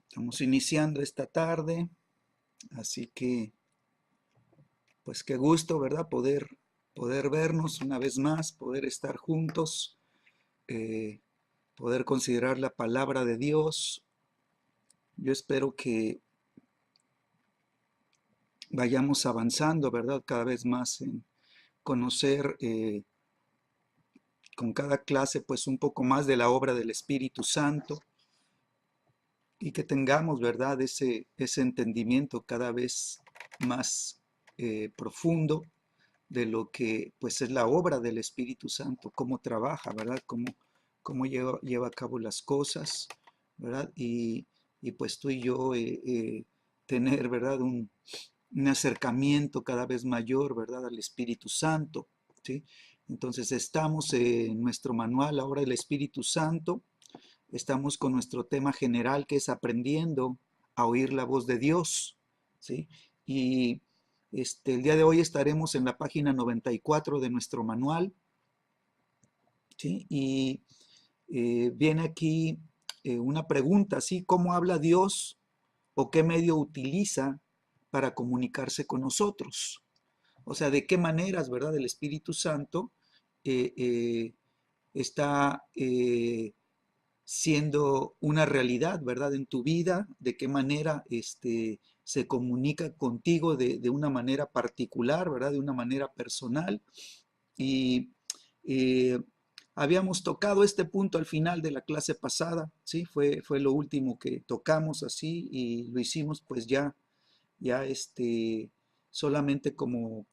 Estamos iniciando esta tarde, así que pues qué gusto, ¿verdad? Poder vernos una vez más, poder estar juntos, eh, poder considerar la palabra de Dios. Yo espero que vayamos avanzando, ¿verdad? Cada vez más en conocer con cada clase pues un poco más de la obra del Espíritu Santo y que tengamos, ¿verdad? Ese entendimiento cada vez más profundo de lo que pues es la obra del Espíritu Santo, cómo trabaja, ¿verdad? Cómo lleva a cabo las cosas, ¿verdad? Y pues tú y yo tener, ¿verdad? Un acercamiento cada vez mayor, ¿verdad? Al Espíritu Santo, ¿sí? Entonces estamos en nuestro manual ahora el Espíritu Santo, estamos con nuestro tema general que es aprendiendo a oír la voz de Dios, ¿sí? Y el día de hoy estaremos en la página 94 de nuestro manual, ¿sí? Y viene aquí una pregunta, ¿sí? ¿Cómo habla Dios o qué medio utiliza para comunicarse con nosotros? O sea, ¿de qué maneras, verdad, el Espíritu Santo eh, eh, está siendo una realidad, ¿verdad? En tu vida, de qué manera se comunica contigo de una manera particular, ¿verdad? De una manera personal. Y eh, habíamos tocado este punto al final de la clase pasada, ¿sí? Fue lo último que tocamos así y lo hicimos pues ya solamente como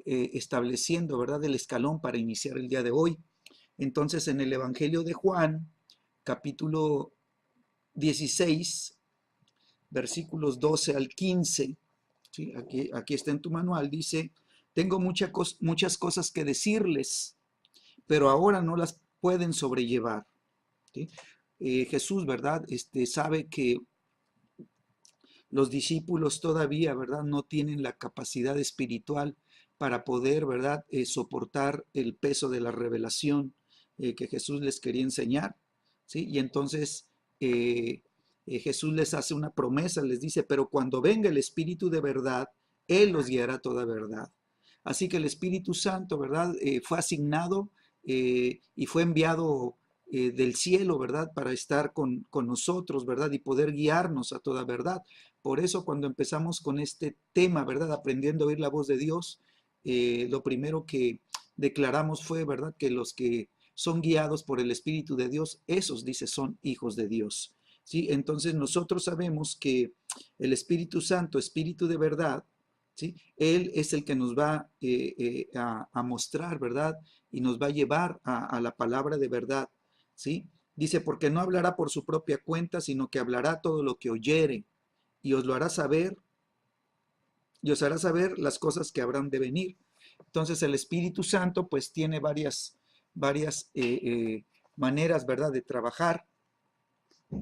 estableciendo, ¿verdad? El escalón para iniciar el día de hoy. Entonces, en el Evangelio de Juan, capítulo 16, versículos 12 al 15, ¿sí? Aquí está en tu manual, dice, tengo muchas cosas que decirles, pero ahora no las pueden sobrellevar, ¿sí? Jesús, ¿verdad? Sabe que los discípulos todavía, ¿verdad? No tienen la capacidad espiritual para poder, ¿verdad? Soportar el peso de la revelación que Jesús les quería enseñar, ¿sí? Y entonces Jesús les hace una promesa, les dice, pero cuando venga el Espíritu de verdad, Él los guiará a toda verdad. Así que el Espíritu Santo, ¿verdad? Fue asignado y fue enviado del cielo, ¿verdad? Para estar con nosotros, ¿verdad? Y poder guiarnos a toda verdad. Por eso cuando empezamos con este tema, ¿verdad? Aprendiendo a oír la voz de Dios, lo primero que declaramos fue, ¿verdad? Que los que son guiados por el Espíritu de Dios, esos, dice, son hijos de Dios. ¿Sí? Entonces nosotros sabemos que el Espíritu Santo, Espíritu de verdad, ¿sí? Él es el que nos va a mostrar, ¿verdad? Y nos va a llevar a la palabra de verdad, ¿sí? Dice, porque no hablará por su propia cuenta, sino que hablará todo lo que oyere y os lo hará saber y os hará saber las cosas que habrán de venir. Entonces el Espíritu Santo pues tiene varias maneras, ¿verdad?, de trabajar.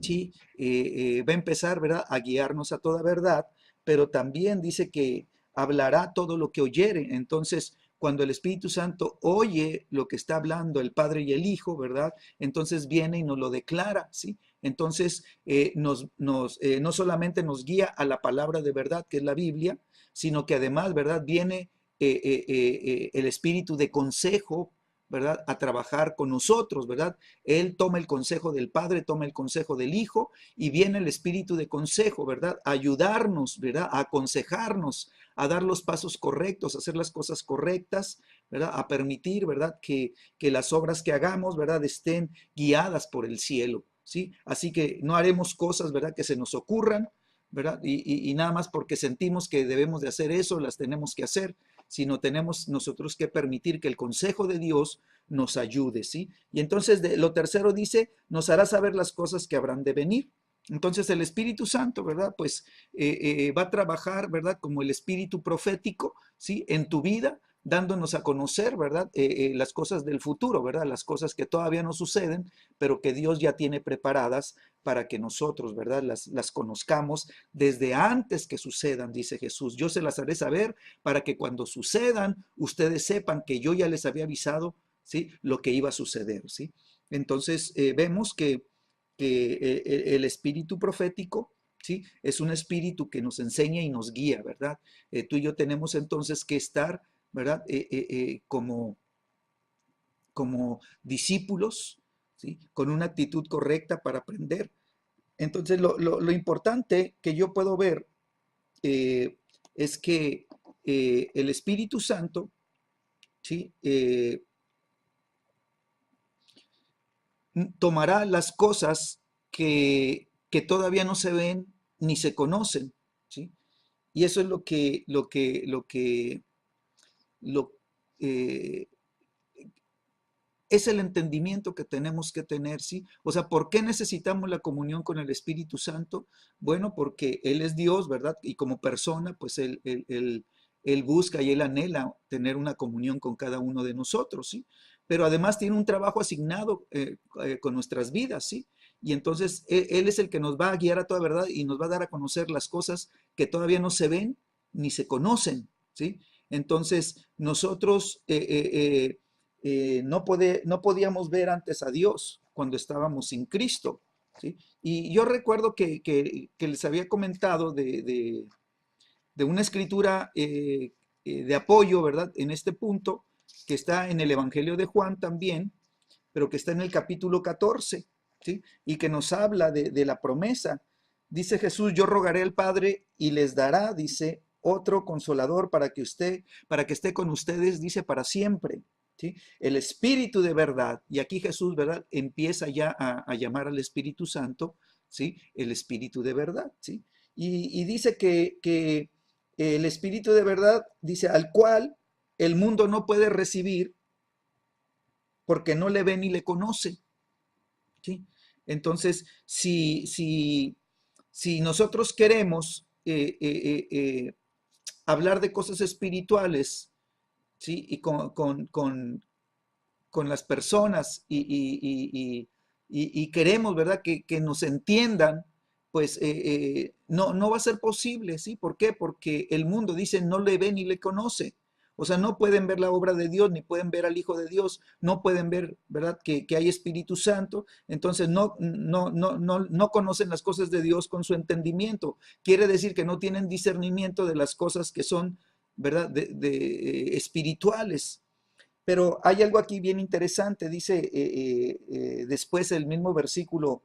Sí, va a empezar, ¿verdad?, a guiarnos a toda verdad, pero también dice que hablará todo lo que oyere. Entonces, cuando el Espíritu Santo oye lo que está hablando el Padre y el Hijo, ¿verdad? Entonces viene y nos lo declara, ¿sí? Entonces, no solamente nos guía a la palabra de verdad, que es la Biblia, sino que además, ¿verdad? Viene el Espíritu de consejo, ¿verdad? A trabajar con nosotros, ¿verdad? Él toma el consejo del Padre, toma el consejo del Hijo y viene el Espíritu de consejo, ¿verdad? A ayudarnos, ¿verdad? A aconsejarnos, a dar los pasos correctos, a hacer las cosas correctas, ¿verdad? A permitir, ¿verdad? Que las obras que hagamos, ¿verdad? Estén guiadas por el cielo, ¿sí? Así que no haremos cosas, ¿verdad? Que se nos ocurran, ¿verdad? Y nada más porque sentimos que debemos de hacer eso, las tenemos que hacer, sino tenemos nosotros que permitir que el consejo de Dios nos ayude, ¿sí? Y entonces lo tercero dice, nos hará saber las cosas que habrán de venir. Entonces el Espíritu Santo, ¿verdad? Pues va a trabajar, ¿verdad? Como el Espíritu profético, ¿sí? En tu vida, dándonos a conocer, ¿verdad? Las cosas del futuro, ¿verdad? Las cosas que todavía no suceden, pero que Dios ya tiene preparadas para que nosotros, ¿verdad? Las conozcamos desde antes que sucedan, dice Jesús. Yo se las haré saber para que cuando sucedan, ustedes sepan que yo ya les había avisado, ¿sí? Lo que iba a suceder, ¿sí? Entonces, vemos que el espíritu profético, ¿sí? Es un espíritu que nos enseña y nos guía, ¿verdad? Tú y yo tenemos entonces que estar, ¿verdad? Como discípulos, ¿sí? Con una actitud correcta para aprender. Entonces, lo importante que yo puedo ver es que el Espíritu Santo, ¿sí? Tomará las cosas que todavía no se ven ni se conocen, ¿sí? Y eso es lo, eh, es el entendimiento que tenemos que tener, ¿sí? O sea, ¿por qué necesitamos la comunión con el Espíritu Santo? Bueno, porque Él es Dios, ¿verdad? Y como persona, pues Él busca y Él anhela tener una comunión con cada uno de nosotros, ¿sí? Pero además tiene un trabajo asignado con nuestras vidas, ¿sí? Y entonces Él es el que nos va a guiar a toda verdad y nos va a dar a conocer las cosas que todavía no se ven ni se conocen, ¿sí? Entonces, nosotros no podíamos ver antes a Dios cuando estábamos sin Cristo, ¿sí? Y yo recuerdo que les había comentado de una escritura de apoyo, ¿verdad? En este punto, que está en el Evangelio de Juan también, pero que está en el capítulo 14, ¿sí? Y que nos habla de la promesa. Dice Jesús, yo rogaré al Padre y les dará, dice, otro consolador para que esté con ustedes, dice, para siempre, ¿sí? El Espíritu de verdad. Y aquí Jesús, ¿verdad? Empieza ya a llamar al Espíritu Santo, ¿sí? El Espíritu de verdad, ¿sí? Y dice que el Espíritu de verdad, dice, al cual el mundo no puede recibir porque no le ve ni le conoce, ¿sí? Entonces, si nosotros queremos hablar de cosas espirituales, ¿sí? Y con las personas y queremos, ¿verdad? Que nos entiendan, pues no va a ser posible, ¿sí? ¿Por qué? Porque el mundo dice no le ve ni le conoce. O sea, no pueden ver la obra de Dios, ni pueden ver al Hijo de Dios, no pueden ver, ¿verdad?, que hay Espíritu Santo. Entonces no conocen las cosas de Dios con su entendimiento. Quiere decir que no tienen discernimiento de las cosas que son, ¿verdad?, espirituales. Pero hay algo aquí bien interesante, dice después el mismo versículo,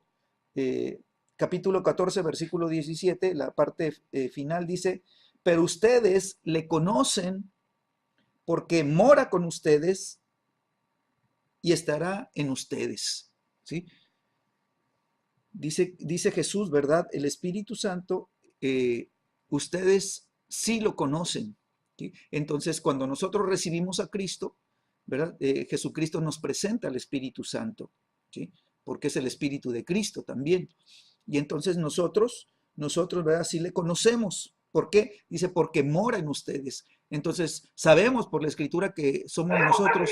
eh, capítulo 14, versículo 17, la parte final dice, pero ustedes le conocen porque mora con ustedes y estará en ustedes, ¿sí? Dice Jesús, ¿verdad? El Espíritu Santo, ustedes sí lo conocen, ¿sí? Entonces, cuando nosotros recibimos a Cristo, ¿verdad? Jesucristo nos presenta al Espíritu Santo, ¿sí? Porque es el Espíritu de Cristo también. Y entonces nosotros, ¿verdad? Sí le conocemos. ¿Por qué? Dice, porque mora en ustedes. Entonces, sabemos por la Escritura que somos nosotros.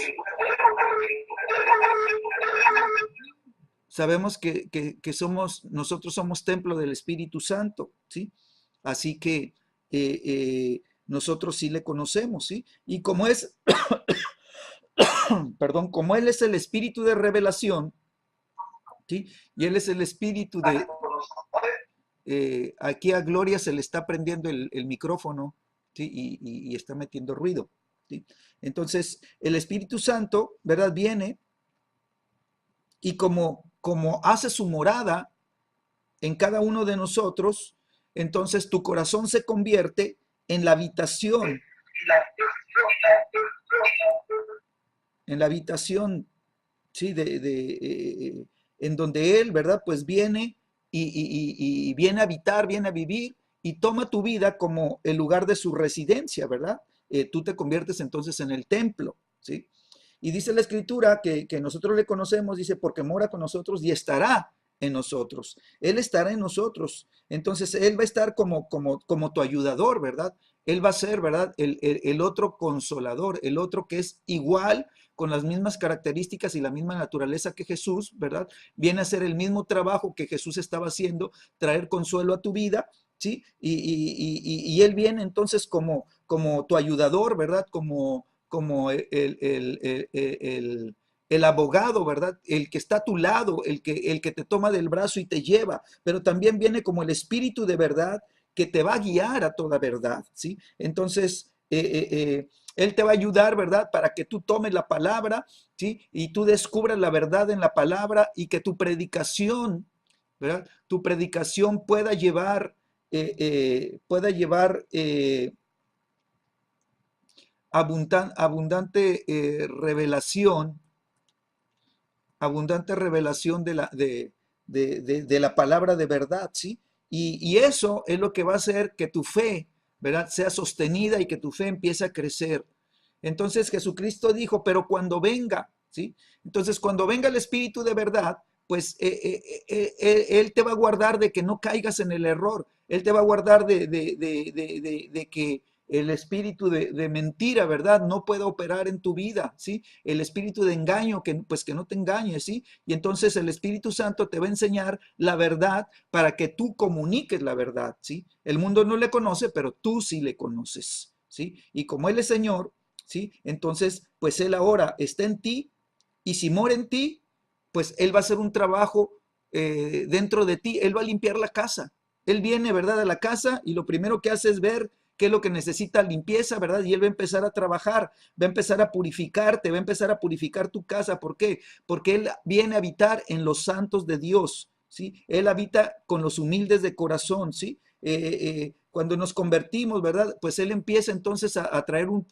Sabemos que nosotros somos templo del Espíritu Santo, ¿sí? Así que nosotros sí le conocemos, ¿sí? Y como es, perdón, como Él es el Espíritu de revelación, ¿sí? Y Él es el Espíritu aquí a Gloria se le está prendiendo el micrófono, ¿sí? Y está metiendo ruido, ¿sí? Entonces, el Espíritu Santo, ¿verdad? Viene y como hace su morada en cada uno de nosotros, entonces tu corazón se convierte en la habitación, ¿sí? En donde Él, ¿verdad? Pues viene y viene a habitar, viene a vivir y toma tu vida como el lugar de su residencia, ¿verdad? Tú te conviertes entonces en el templo, ¿sí? Y dice la escritura que nosotros le conocemos, dice, porque mora con nosotros y estará en nosotros. Él estará en nosotros. Entonces, Él va a estar como tu ayudador, ¿verdad? Él va a ser, ¿verdad? El otro consolador, el otro que es igual, con las mismas características y la misma naturaleza que Jesús, ¿verdad? Viene a hacer el mismo trabajo que Jesús estaba haciendo, traer consuelo a tu vida, ¿sí? Y Él viene entonces como tu ayudador, ¿verdad? Como el abogado, ¿verdad? El que está a tu lado, el que te toma del brazo y te lleva, pero también viene como el Espíritu de verdad que te va a guiar a toda verdad, ¿sí? Entonces, Él te va a ayudar, ¿verdad? Para que tú tomes la palabra, ¿sí? Y tú descubras la verdad en la palabra y que tu predicación, ¿verdad? Tu predicación pueda llevar abundante revelación de la palabra de verdad, ¿sí? Y eso es lo que va a hacer que tu fe, ¿verdad?, sea sostenida y que tu fe empiece a crecer. Entonces Jesucristo dijo, pero cuando venga, ¿sí? Entonces cuando venga el Espíritu de verdad, pues Él te va a guardar de que no caigas en el error. Él te va a guardar de que el espíritu de mentira, ¿verdad? No puede operar en tu vida, ¿sí? El espíritu de engaño, pues que no te engañes, ¿sí? Y entonces el Espíritu Santo te va a enseñar la verdad para que tú comuniques la verdad, ¿sí? El mundo no le conoce, pero tú sí le conoces, ¿sí? Y como Él es Señor, ¿sí? Entonces, pues Él ahora está en ti y si mora en ti, pues Él va a hacer un trabajo dentro de ti, Él va a limpiar la casa. Él viene, ¿verdad?, a la casa y lo primero que hace es ver qué es lo que necesita limpieza, ¿verdad? Y Él va a empezar a trabajar, va a empezar a purificarte, va a empezar a purificar tu casa. ¿Por qué? Porque Él viene a habitar en los santos de Dios, ¿sí? Él habita con los humildes de corazón, ¿sí? Cuando nos convertimos, ¿verdad? Pues Él empieza entonces a traer un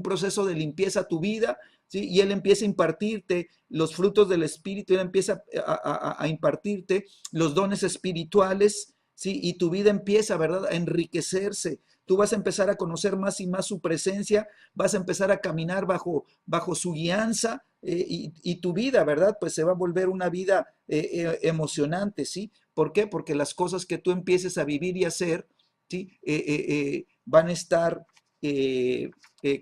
proceso de limpieza a tu vida, ¿sí? Y Él empieza a impartirte los frutos del Espíritu, Él empieza a impartirte los dones espirituales, ¿sí? Y tu vida empieza, ¿verdad?, a enriquecerse. Tú vas a empezar a conocer más y más su presencia, vas a empezar a caminar bajo su guianza, y tu vida, ¿verdad? Pues se va a volver una vida emocionante, ¿sí? ¿Por qué? Porque las cosas que tú empieces a vivir y hacer, ¿sí? Van a estar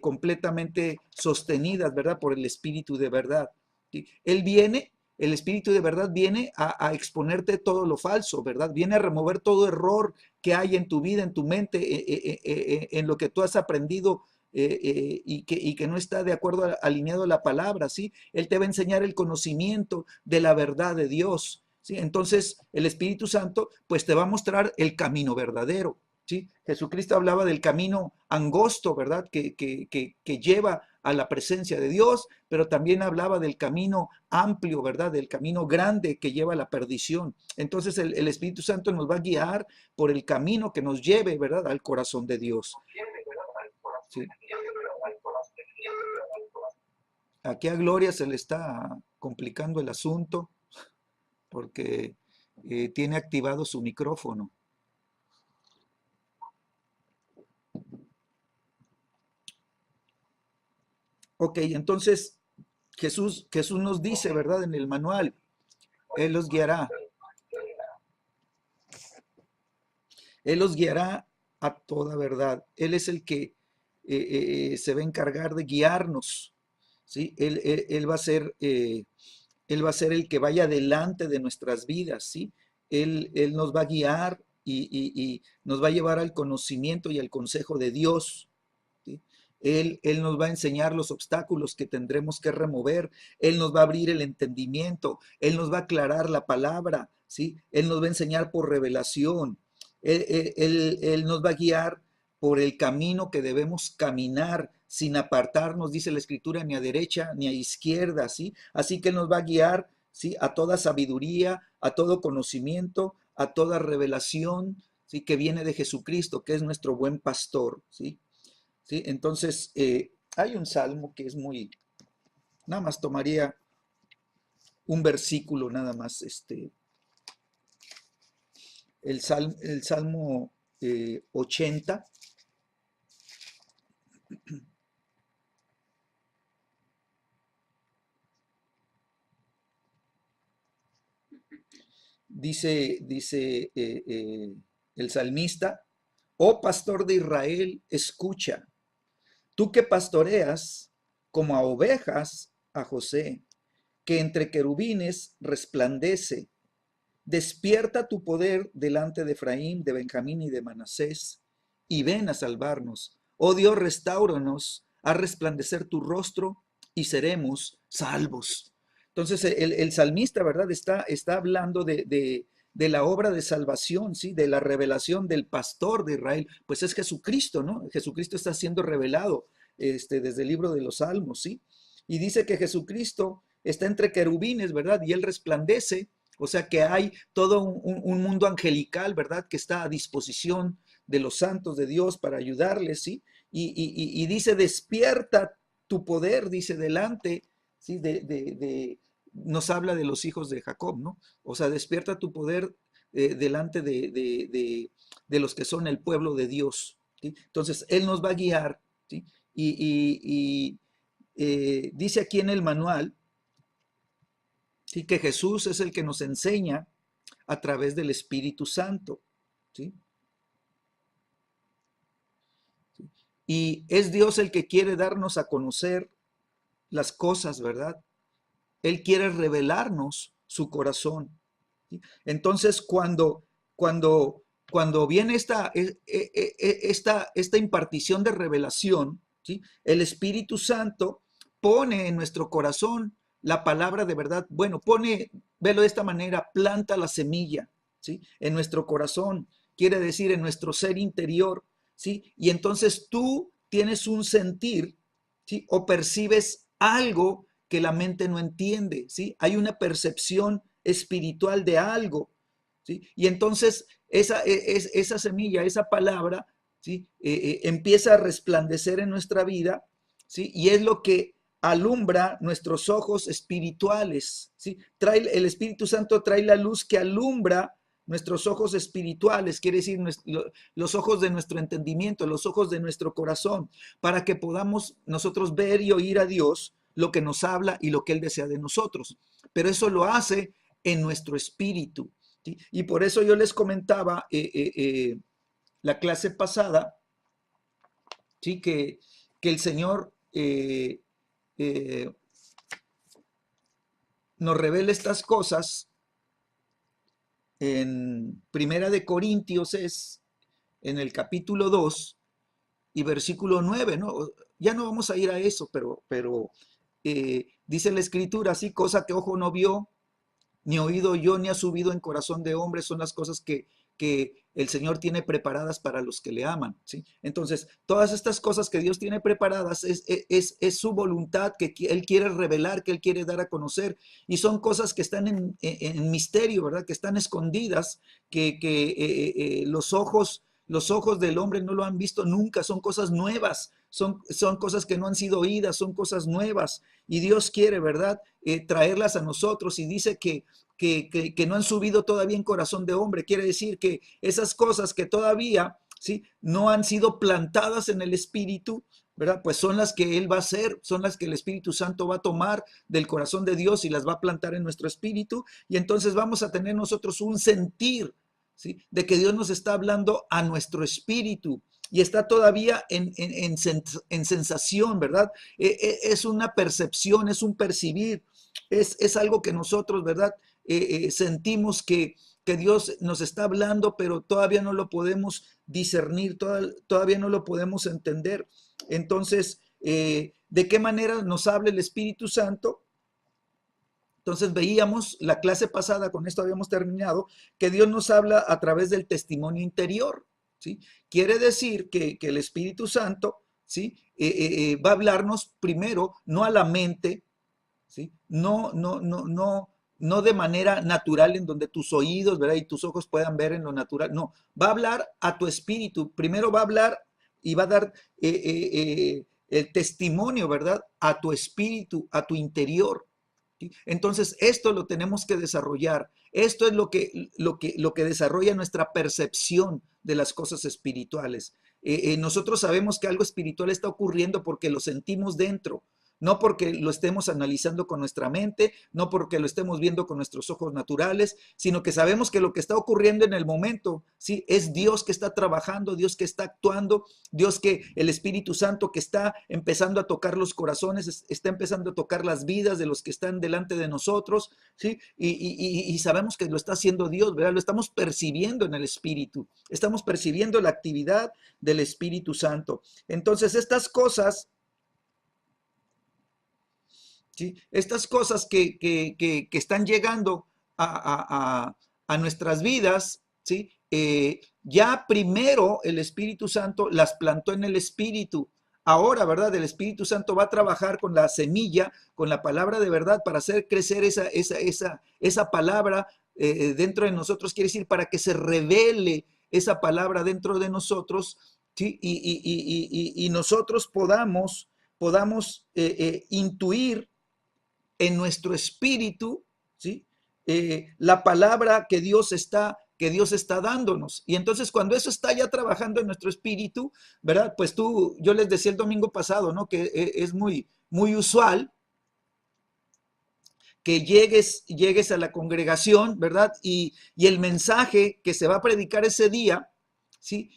completamente sostenidas, ¿verdad? Por el Espíritu de verdad. ¿Sí? El Espíritu de verdad viene a exponerte todo lo falso, ¿verdad? Viene a remover todo error que hay en tu vida, en tu mente, en lo que tú has aprendido, y que no está de acuerdo, alineado a la palabra, ¿sí? Él te va a enseñar el conocimiento de la verdad de Dios, ¿sí? Entonces, el Espíritu Santo, pues te va a mostrar el camino verdadero, ¿sí? Jesucristo hablaba del camino angosto, ¿verdad? Que lleva a la presencia de Dios, pero también hablaba del camino amplio, ¿verdad? Del camino grande que lleva a la perdición. Entonces el Espíritu Santo nos va a guiar por el camino que nos lleve, ¿verdad?, al corazón de Dios. Sí. Aquí a Gloria se le está complicando el asunto porque tiene activado su micrófono. Ok, entonces Jesús nos dice, ¿verdad?, en el manual, Él los guiará. Él los guiará a toda verdad. Él es el que se va a encargar de guiarnos, ¿sí? Él va a ser, él va a ser el que vaya delante de nuestras vidas, ¿sí? Él nos va a guiar y nos va a llevar al conocimiento y al consejo de Dios, ¿sí? Él nos va a enseñar los obstáculos que tendremos que remover. Él nos va a abrir el entendimiento. Él nos va a aclarar la palabra, ¿sí? Él nos va a enseñar por revelación. Él nos va a guiar por el camino que debemos caminar sin apartarnos, dice la Escritura, ni a derecha ni a izquierda, ¿sí? Así que Él nos va a guiar, ¿sí?, a toda sabiduría, a todo conocimiento, a toda revelación, ¿sí?, que viene de Jesucristo, que es nuestro buen pastor, ¿sí? ¿Sí? Entonces, hay un salmo que es muy, nada más tomaría un versículo, nada más, el Salmo 80, dice el salmista: oh pastor de Israel, escucha, tú que pastoreas como a ovejas a José, que entre querubines resplandece. Despierta tu poder delante de Efraín, de Benjamín y de Manasés, y ven a salvarnos. Oh Dios, restáuranos, a resplandecer tu rostro y seremos salvos. Entonces el salmista, ¿verdad? Está hablando de la obra de salvación, ¿sí? De la revelación del pastor de Israel. Pues es Jesucristo, ¿no? Jesucristo está siendo revelado desde el libro de los Salmos, ¿sí? Y dice que Jesucristo está entre querubines, ¿verdad? Y él resplandece, o sea que hay todo un mundo angelical, ¿verdad? Que está a disposición de los santos de Dios para ayudarles, ¿sí? Y dice, despierta tu poder, dice, delante, ¿sí? Nos habla de los hijos de Jacob, ¿no? O sea, despierta tu poder delante de los que son el pueblo de Dios, ¿sí? Entonces, Él nos va a guiar, ¿sí? Dice aquí en el manual, ¿sí? Que Jesús es el que nos enseña a través del Espíritu Santo, ¿sí? Y es Dios el que quiere darnos a conocer las cosas, ¿verdad? Él quiere revelarnos su corazón, ¿sí? Entonces, cuando, cuando viene esta impartición de revelación, ¿sí? El Espíritu Santo pone en nuestro corazón la palabra de verdad. Bueno, velo de esta manera, planta la semilla, ¿sí? En nuestro corazón, quiere decir en nuestro ser interior, ¿sí? Y entonces tú tienes un sentir, ¿sí? O percibes algo que la mente no entiende, ¿sí? Hay una percepción espiritual de algo, ¿sí? Y entonces esa semilla, esa palabra, ¿sí? Empieza a resplandecer en nuestra vida, ¿sí? Y es lo que alumbra nuestros ojos espirituales, ¿sí? El Espíritu Santo trae la luz que alumbra nuestros ojos espirituales, quiere decir los ojos de nuestro entendimiento, los ojos de nuestro corazón, para que podamos nosotros ver y oír a Dios lo que nos habla y lo que Él desea de nosotros. Pero eso lo hace en nuestro espíritu, ¿sí? Y por eso yo les comentaba la clase pasada, ¿sí? Que el Señor eh, nos revela estas cosas en Primera de Corintios, es en el capítulo 2 y versículo 9, ¿no? Ya no vamos a ir a eso, pero dice la escritura, así, cosa que ojo no vio, ni oído yo, ni ha subido en corazón de hombre, son las cosas que el Señor tiene preparadas para los que le aman, ¿sí? Entonces, todas estas cosas que Dios tiene preparadas es su voluntad que Él quiere revelar, que Él quiere dar a conocer, y son cosas que están en misterio, ¿verdad? Que están escondidas, que los ojos del hombre no lo han visto nunca, son cosas nuevas, son cosas que no han sido oídas, son cosas nuevas, y Dios quiere, ¿verdad? Traerlas a nosotros, y dice que no han subido todavía en corazón de hombre. Quiere decir que esas cosas que todavía, ¿sí? No han sido plantadas en el Espíritu, ¿verdad? Pues son las que Él va a hacer, son las que el Espíritu Santo va a tomar del corazón de Dios y las va a plantar en nuestro espíritu, y entonces vamos a tener nosotros un sentir, ¿sí? De que Dios nos está hablando a nuestro espíritu, y está todavía en sensación, ¿verdad? Es una percepción, es un percibir, es algo que nosotros, ¿verdad? Sentimos que Dios nos está hablando, pero todavía no lo podemos discernir, todavía no lo podemos entender. Entonces, ¿de qué manera nos habla el Espíritu Santo? Entonces veíamos la clase pasada, con esto habíamos terminado, que Dios nos habla a través del testimonio interior, ¿sí? Quiere decir que el Espíritu Santo, ¿sí? Va a hablarnos primero, no a la mente, ¿sí? No de manera natural en donde tus oídos, ¿verdad? Y tus ojos puedan ver en lo natural. No, va a hablar a tu espíritu. Primero va a hablar y va a dar el testimonio, ¿verdad? A tu espíritu, a tu interior. ¿Sí? Entonces, esto lo tenemos que desarrollar. Esto es lo que desarrolla nuestra percepción de las cosas espirituales. Nosotros sabemos que algo espiritual está ocurriendo porque lo sentimos dentro, no porque lo estemos analizando con nuestra mente, no porque lo estemos viendo con nuestros ojos naturales, sino que sabemos que lo que está ocurriendo en el momento, ¿sí? Es Dios que está trabajando, Dios que está actuando, el Espíritu Santo que está empezando a tocar los corazones, está empezando a tocar las vidas de los que están delante de nosotros, ¿sí? Y sabemos que lo está haciendo Dios, ¿verdad? Lo estamos percibiendo en el Espíritu, estamos percibiendo la actividad del Espíritu Santo. Entonces, estas cosas ¿sí? Estas cosas que están llegando a nuestras vidas, ¿sí? Ya primero el Espíritu Santo las plantó en el Espíritu. Ahora, ¿verdad? El Espíritu Santo va a trabajar con la semilla, con la palabra de verdad, para hacer crecer esa palabra dentro de nosotros. Quiere decir, para que se revele esa palabra dentro de nosotros, ¿sí? Y nosotros podamos intuir en nuestro espíritu, ¿sí? La palabra que Dios está dándonos. Y entonces cuando eso está ya trabajando en nuestro espíritu, ¿verdad? Pues yo les decía el domingo pasado, ¿no? Que es muy usual que llegues a la congregación, ¿verdad? Y el mensaje que se va a predicar ese día, ¿sí?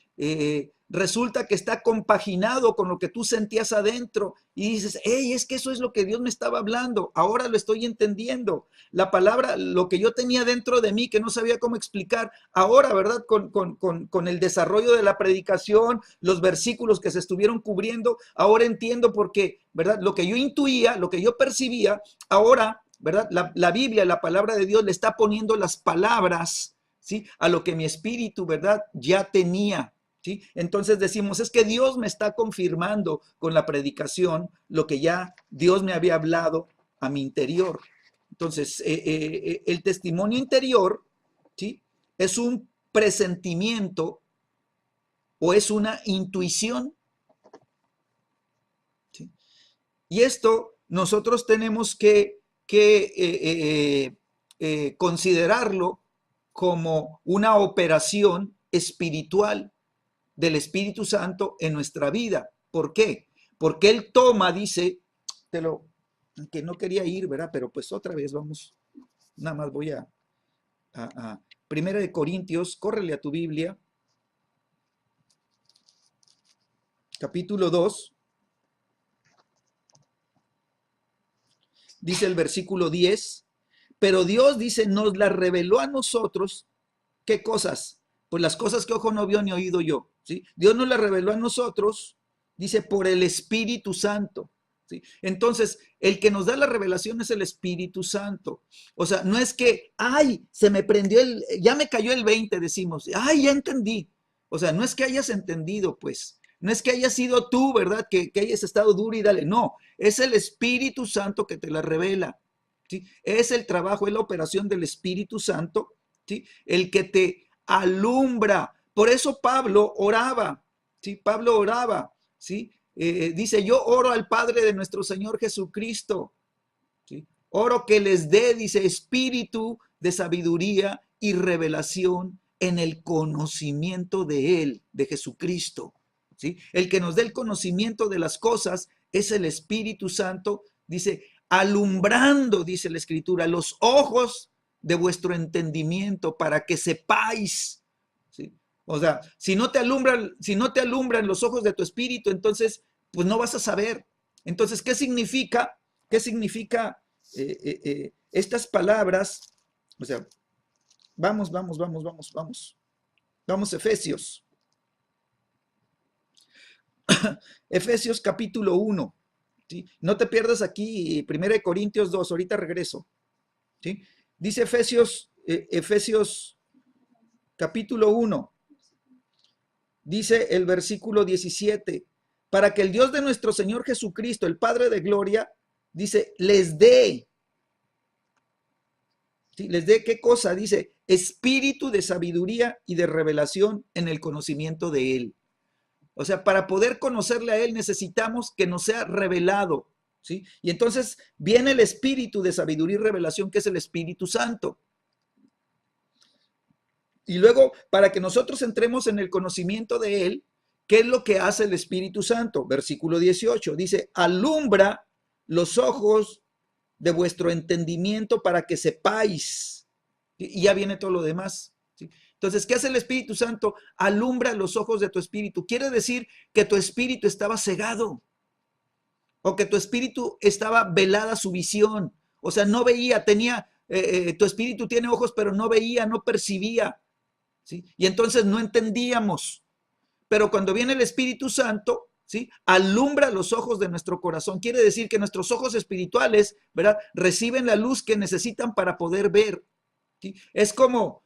Resulta que está compaginado con lo que tú sentías adentro y dices, hey, es que eso es lo que Dios me estaba hablando, ahora lo estoy entendiendo. La palabra, lo que yo tenía dentro de mí que no sabía cómo explicar, ahora, ¿verdad? Con el desarrollo de la predicación, los versículos que se estuvieron cubriendo, ahora entiendo por qué, ¿verdad? Lo que yo intuía, lo que yo percibía, ahora, ¿verdad? La Biblia, la palabra de Dios le está poniendo las palabras, ¿sí? A lo que mi espíritu, ¿verdad? Ya tenía. ¿Sí? Entonces decimos, es que Dios me está confirmando con la predicación lo que ya Dios me había hablado a mi interior. Entonces, el testimonio interior, ¿sí? Es un presentimiento o es una intuición, ¿sí? Y esto nosotros tenemos que considerarlo como una operación espiritual del Espíritu Santo en nuestra vida. ¿Por qué? Porque Él toma, dice, que no quería ir, ¿verdad? Pero pues otra vez vamos, nada más voy a Primera de Corintios, córrele a tu Biblia, capítulo 2, dice el versículo 10, pero Dios dice, nos la reveló a nosotros, ¿qué cosas? Pues las cosas que ojo no vio ni oído yo, ¿sí? Dios nos la reveló a nosotros, dice, por el Espíritu Santo, ¿sí? Entonces, el que nos da la revelación es el Espíritu Santo. O sea, no es que, ay, se me prendió ya me cayó el 20, decimos, ay, ya entendí. O sea, no es que hayas entendido, pues, no es que hayas sido tú, ¿verdad? Que hayas estado duro y dale, no, es el Espíritu Santo que te la revela, ¿sí? Es el trabajo, es la operación del Espíritu Santo, ¿sí? El que te alumbra. Por eso Pablo oraba, ¿sí? Pablo oraba, ¿sí? Dice, yo oro al Padre de nuestro Señor Jesucristo, ¿sí? Oro que les dé, dice, espíritu de sabiduría y revelación en el conocimiento de Él, de Jesucristo, ¿sí? El que nos dé el conocimiento de las cosas es el Espíritu Santo, dice, alumbrando, dice la Escritura, los ojos de vuestro entendimiento para que sepáis, ¿sí? O sea, si no te alumbran los ojos de tu espíritu, entonces, pues no vas a saber. Entonces, ¿qué significa? ¿Qué significa estas palabras? O sea, vamos. Vamos, Efesios. Efesios capítulo 1. ¿Sí? No te pierdas aquí, 1 Corintios 2, ahorita regreso. ¿Sí? Dice Efesios capítulo 1. Dice el versículo 17, para que el Dios de nuestro Señor Jesucristo, el Padre de gloria, dice, les dé, ¿sí? Les dé qué cosa, dice, espíritu de sabiduría y de revelación en el conocimiento de Él. O sea, para poder conocerle a Él necesitamos que nos sea revelado, ¿sí? Y entonces viene el espíritu de sabiduría y revelación, que es el Espíritu Santo. Y luego, para que nosotros entremos en el conocimiento de Él, ¿qué es lo que hace el Espíritu Santo? Versículo 18, dice, alumbra los ojos de vuestro entendimiento para que sepáis. Y ya viene todo lo demás, ¿sí? Entonces, ¿qué hace el Espíritu Santo? Alumbra los ojos de tu espíritu. Quiere decir que tu espíritu estaba cegado o que tu espíritu estaba velada su visión. O sea, no veía, tu espíritu tiene ojos, pero no veía, no percibía. ¿Sí? Y entonces no entendíamos. Pero cuando viene el Espíritu Santo, ¿sí? Alumbra los ojos de nuestro corazón. Quiere decir que nuestros ojos espirituales, ¿verdad? Reciben la luz que necesitan para poder ver, ¿sí? Es como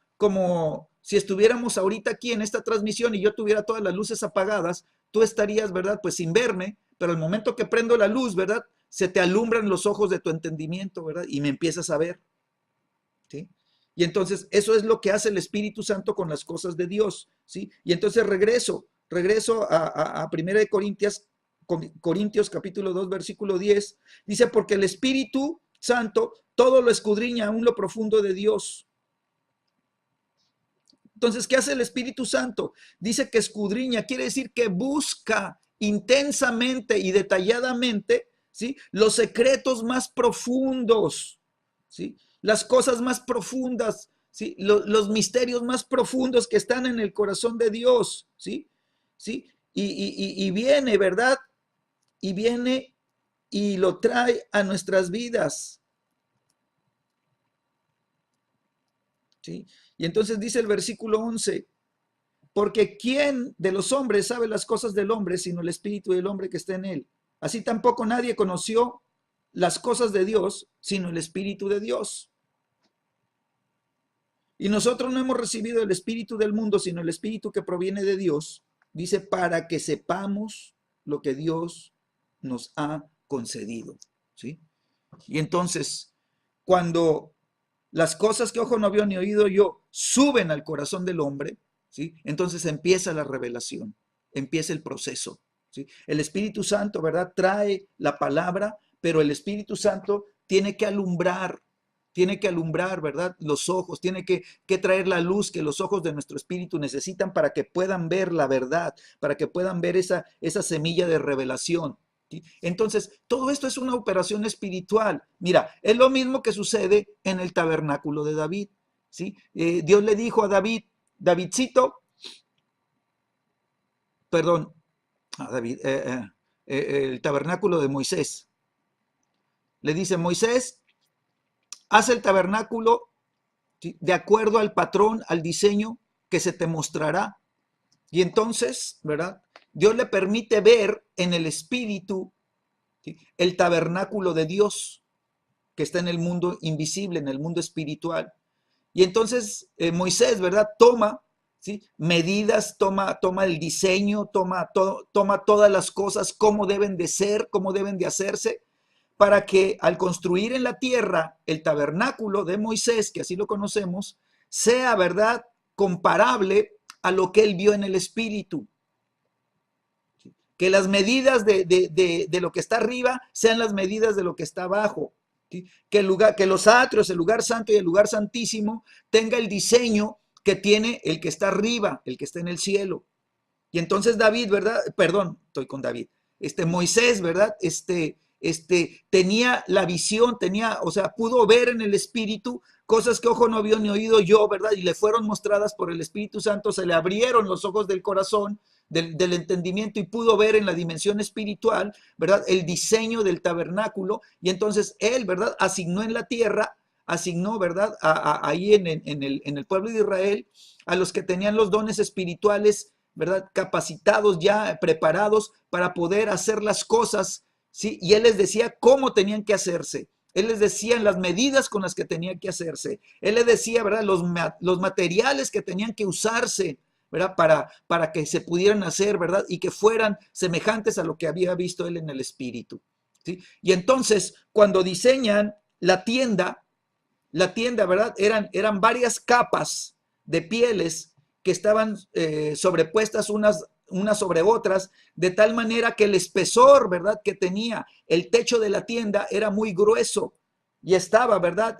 si estuviéramos ahorita aquí en esta transmisión y yo tuviera todas las luces apagadas, tú estarías, ¿verdad? Pues sin verme, pero al momento que prendo la luz, ¿verdad? Se te alumbran los ojos de tu entendimiento, ¿verdad? Y me empiezas a ver, ¿sí? Y entonces eso es lo que hace el Espíritu Santo con las cosas de Dios, ¿sí? Y entonces regreso a 1 de Corintios capítulo 2 versículo 10, dice, porque el Espíritu Santo todo lo escudriña aún lo profundo de Dios. Entonces, ¿qué hace el Espíritu Santo? Dice que escudriña, quiere decir que busca intensamente y detalladamente, ¿sí? Los secretos más profundos, ¿sí? Las cosas más profundas, ¿sí? Los misterios más profundos que están en el corazón de Dios, ¿sí? ¿Sí? Y viene, ¿verdad? Y viene y lo trae a nuestras vidas, ¿sí? Y entonces dice el versículo 11, porque ¿quién de los hombres sabe las cosas del hombre sino el espíritu del hombre que está en él? Así tampoco nadie conoció las cosas de Dios sino el espíritu de Dios. Y nosotros no hemos recibido el espíritu del mundo sino el espíritu que proviene de Dios, dice, para que sepamos lo que Dios nos ha concedido, ¿sí? Y entonces, cuando las cosas que ojo no vio ni oído yo suben al corazón del hombre, ¿sí? Entonces empieza la revelación, empieza el proceso, ¿sí? El Espíritu Santo, ¿verdad? Trae la palabra, pero el Espíritu Santo tiene que alumbrar, ¿verdad? Los ojos, tiene que traer la luz que los ojos de nuestro espíritu necesitan para que puedan ver la verdad, para que puedan ver esa semilla de revelación. ¿Sí? Entonces, todo esto es una operación espiritual. Mira, es lo mismo que sucede en el tabernáculo de David, ¿sí? Dios le dijo a David, Davidcito, perdón, a David, el tabernáculo de Moisés. Le dice, Moisés, haz el tabernáculo, ¿sí? De acuerdo al patrón, al diseño que se te mostrará. Y entonces, ¿verdad? Dios le permite ver en el espíritu, ¿sí? El tabernáculo de Dios que está en el mundo invisible, en el mundo espiritual. Y entonces Moisés, ¿verdad? Toma, ¿sí? Medidas, toma el diseño, toma todas las cosas, cómo deben de ser, cómo deben de hacerse, para que al construir en la tierra el tabernáculo de Moisés, que así lo conocemos, sea, ¿verdad?, comparable a lo que él vio en el espíritu. Que las medidas de lo que está arriba sean las medidas de lo que está abajo. ¿Sí? Que los atrios, el lugar santo y el lugar santísimo tenga el diseño que tiene el que está arriba, el que está en el cielo. Y entonces David, ¿verdad? Perdón, estoy con David. Moisés, ¿verdad? Tenía la visión, o sea, pudo ver en el espíritu cosas que ojo no vio ni oído yo, ¿verdad? Y le fueron mostradas por el Espíritu Santo, se le abrieron los ojos del corazón, del entendimiento y pudo ver en la dimensión espiritual, ¿verdad? El diseño del tabernáculo y entonces él, ¿verdad? Asignó en la tierra, asignó, ¿verdad? Ahí en el pueblo de Israel, a los que tenían los dones espirituales, ¿verdad? Capacitados ya, preparados para poder hacer las cosas, ¿sí? Y él les decía cómo tenían que hacerse. Él les decía las medidas con las que tenían que hacerse. Él les decía, ¿verdad? Los materiales que tenían que usarse, ¿verdad? Para que se pudieran hacer, ¿verdad? Y que fueran semejantes a lo que había visto él en el espíritu, ¿sí? Y entonces, cuando diseñan la tienda, ¿verdad? Eran varias capas de pieles que estaban sobrepuestas unas sobre otras, de tal manera que el espesor, ¿verdad?, que tenía el techo de la tienda era muy grueso y estaba, ¿verdad?,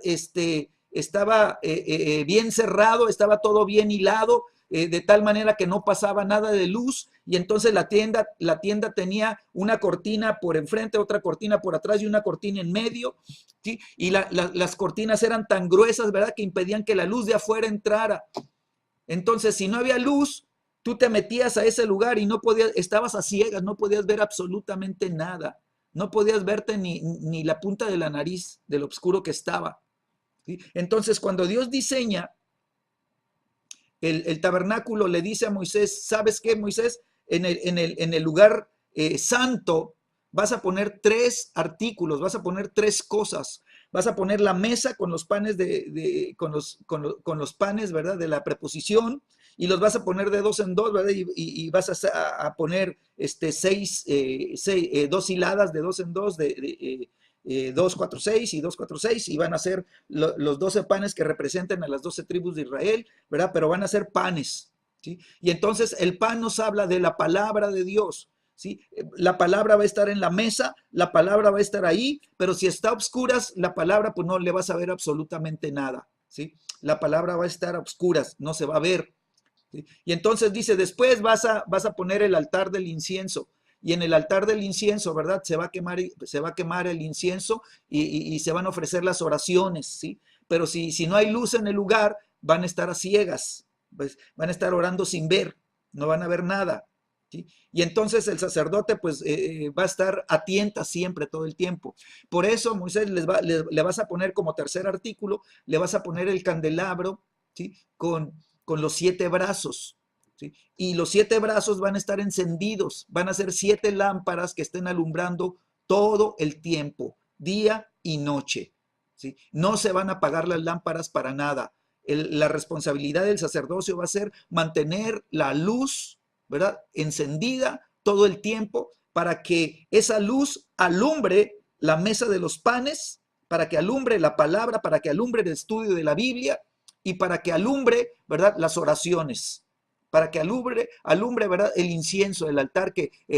estaba bien cerrado, estaba todo bien hilado, de tal manera que no pasaba nada de luz y entonces la tienda tenía una cortina por enfrente, otra cortina por atrás y una cortina en medio, ¿sí? Y las cortinas eran tan gruesas, ¿verdad?, que impedían que la luz de afuera entrara. Entonces, si no había luz, tú te metías a ese lugar y no podías, estabas a ciegas, no podías ver absolutamente nada. No podías verte ni la punta de la nariz de lo oscuro que estaba, ¿sí? Entonces, cuando Dios diseña el tabernáculo, le dice a Moisés, ¿sabes qué, Moisés? En el lugar santo, vas a poner tres artículos, vas a poner tres cosas. Vas a poner la mesa con los panes con los panes, ¿verdad? De la preposición, y los vas a poner de dos en dos, ¿verdad? Y vas a poner dos hiladas de dos en dos, de 2, 4, 6 y 2, 4, 6, y van a ser los 12 panes que representan a las 12 tribus de Israel, ¿verdad? Pero van a ser panes, ¿sí? Y entonces el pan nos habla de la palabra de Dios. ¿Sí? La palabra va a estar en la mesa, la palabra va a estar ahí, pero si está a oscuras, la palabra pues no le vas a ver absolutamente nada, ¿sí? La palabra va a estar a oscuras, no se va a ver, ¿sí? Y entonces dice, después vas a poner el altar del incienso, y en el altar del incienso, ¿verdad? Se va a quemar el incienso y se van a ofrecer las oraciones, ¿sí? Pero si no hay luz en el lugar, van a estar a ciegas, pues, van a estar orando sin ver, no van a ver nada. ¿Sí? Y entonces el sacerdote pues va a estar a tientas siempre, todo el tiempo. Por eso Moisés le vas a poner como tercer artículo, le vas a poner el candelabro, ¿sí? Con los 7 brazos, ¿sí? Y los 7 brazos van a estar encendidos, van a ser 7 lámparas que estén alumbrando todo el tiempo, día y noche, ¿sí? No se van a apagar las lámparas para nada. La responsabilidad del sacerdocio va a ser mantener la luz, ¿verdad? Encendida todo el tiempo para que esa luz alumbre la mesa de los panes, para que alumbre la palabra, para que alumbre el estudio de la Biblia y para que alumbre, ¿verdad? Las oraciones, para que alumbre, ¿verdad? El incienso, el altar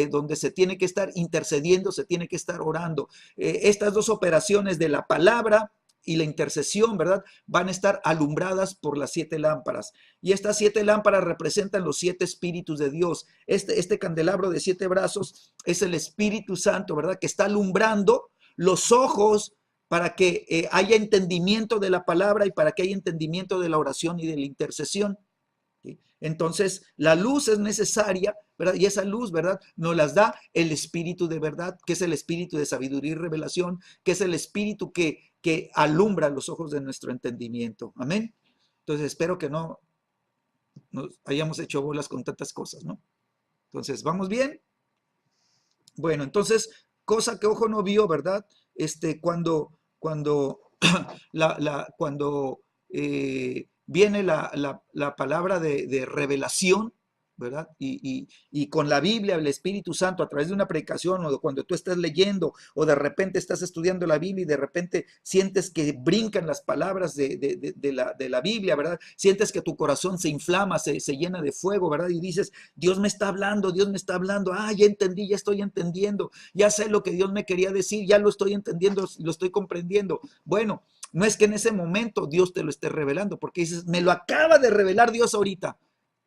donde se tiene que estar intercediendo, se tiene que estar orando. Estas dos operaciones de la palabra y la intercesión, ¿verdad? Van a estar alumbradas por las 7 lámparas. Y estas 7 lámparas representan los 7 espíritus de Dios. Este candelabro de 7 brazos es el Espíritu Santo, ¿verdad? Que está alumbrando los ojos para que haya entendimiento de la palabra y para que haya entendimiento de la oración y de la intercesión. ¿Sí? Entonces, la luz es necesaria, ¿verdad? Y esa luz, ¿verdad? Nos las da el Espíritu de verdad, que es el Espíritu de sabiduría y revelación, que es el Espíritu que alumbra los ojos de nuestro entendimiento. Amén. Entonces, espero que no nos hayamos hecho bolas con tantas cosas, ¿no? Entonces, ¿vamos bien? Bueno, entonces, cosa que ojo no vio, ¿verdad? Cuando, cuando viene la palabra de revelación, ¿verdad? Y con la Biblia, el Espíritu Santo, a través de una predicación o de cuando tú estás leyendo o de repente estás estudiando la Biblia y de repente sientes que brincan las palabras de la Biblia, ¿verdad? Sientes que tu corazón se inflama, se llena de fuego, ¿verdad? Y dices, Dios me está hablando, ya entendí, ya estoy entendiendo, ya sé lo que Dios me quería decir, ya lo estoy entendiendo, lo estoy comprendiendo. Bueno, no es que en ese momento Dios te lo esté revelando, porque dices, me lo acaba de revelar Dios ahorita,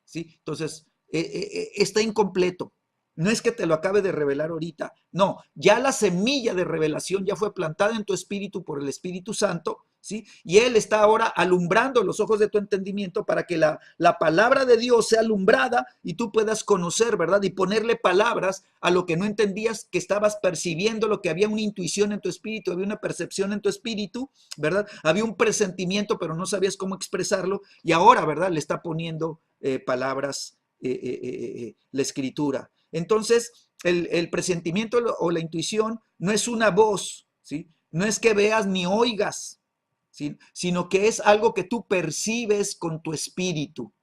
¿sí? Entonces, está incompleto. No es que te lo acabe de revelar ahorita, no, ya la semilla de revelación ya fue plantada en tu espíritu por el Espíritu Santo, ¿sí? Y Él está ahora alumbrando los ojos de tu entendimiento para que la palabra de Dios sea alumbrada y tú puedas conocer, ¿verdad? Y ponerle palabras a lo que no entendías, que estabas percibiendo, lo que había una intuición en tu espíritu, había una percepción en tu espíritu, ¿verdad? Había un presentimiento, pero no sabías cómo expresarlo y ahora, ¿verdad? Le está poniendo palabras la escritura. Entonces, el presentimiento o la intuición no es una voz, ¿sí? No es que veas ni oigas, ¿sí? Sino que es algo que tú percibes con tu espíritu,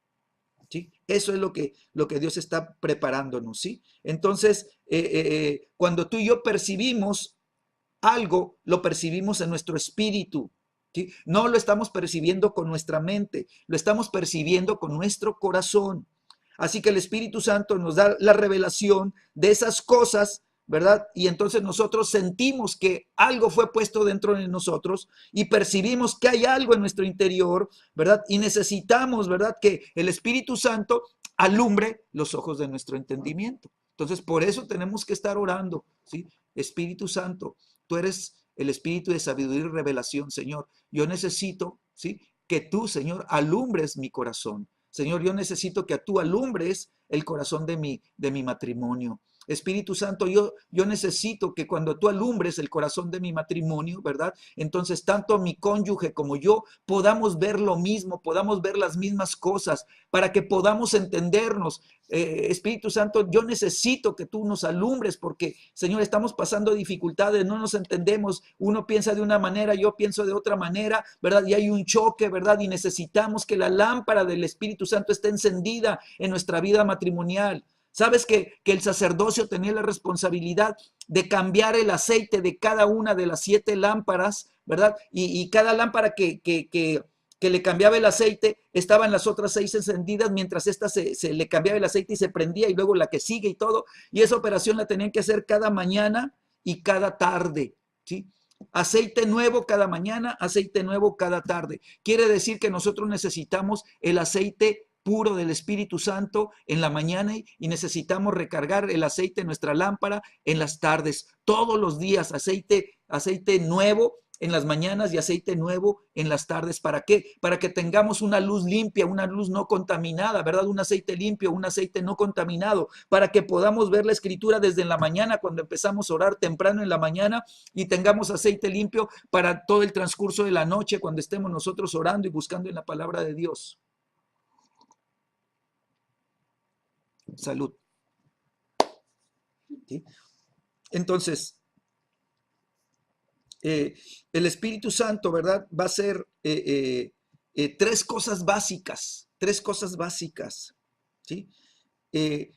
¿sí? Eso es lo que Dios está preparándonos, ¿sí? Entonces, cuando tú y yo percibimos algo, lo percibimos en nuestro espíritu, ¿sí? No lo estamos percibiendo con nuestra mente, lo estamos percibiendo con nuestro corazón. Así que el Espíritu Santo nos da la revelación de esas cosas, ¿verdad? Y entonces nosotros sentimos que algo fue puesto dentro de nosotros y percibimos que hay algo en nuestro interior, ¿verdad? Y necesitamos, ¿verdad? Que el Espíritu Santo alumbre los ojos de nuestro entendimiento. Entonces, por eso tenemos que estar orando, ¿sí? Espíritu Santo, tú eres el Espíritu de sabiduría y revelación, Señor. Yo necesito, ¿sí? Que tú, Señor, alumbres mi corazón. Señor, yo necesito que tú alumbres el corazón de mi matrimonio. Espíritu Santo, yo necesito que cuando tú alumbres el corazón de mi matrimonio, ¿verdad? Entonces, tanto mi cónyuge como yo podamos ver lo mismo, podamos ver las mismas cosas, para que podamos entendernos. Espíritu Santo, yo necesito que tú nos alumbres porque, Señor, estamos pasando dificultades, no nos entendemos. Uno piensa de una manera, yo pienso de otra manera, ¿verdad? Y hay un choque, ¿verdad? Y necesitamos que la lámpara del Espíritu Santo esté encendida en nuestra vida matrimonial. ¿Sabes que el sacerdocio tenía la responsabilidad de cambiar el aceite de cada una de las 7 lámparas, ¿verdad? Y cada lámpara que le cambiaba el aceite, estaban las otras 6 encendidas, mientras esta se le cambiaba el aceite y se prendía, y luego la que sigue y todo. Y esa operación la tenían que hacer cada mañana y cada tarde, ¿sí? Aceite nuevo cada mañana, aceite nuevo cada tarde. Quiere decir que nosotros necesitamos el aceite puro del Espíritu Santo en la mañana y necesitamos recargar el aceite en nuestra lámpara en las tardes. Todos los días aceite nuevo en las mañanas y aceite nuevo en las tardes. ¿Para qué? Para que tengamos una luz limpia, una luz no contaminada, ¿verdad? Un aceite limpio, un aceite no contaminado, para que podamos ver la escritura desde la mañana, cuando empezamos a orar temprano en la mañana, y tengamos aceite limpio para todo el transcurso de la noche, cuando estemos nosotros orando y buscando en la palabra de Dios. Salud. ¿Sí? Entonces, el Espíritu Santo, ¿verdad? Va a ser 3 cosas básicas, ¿sí?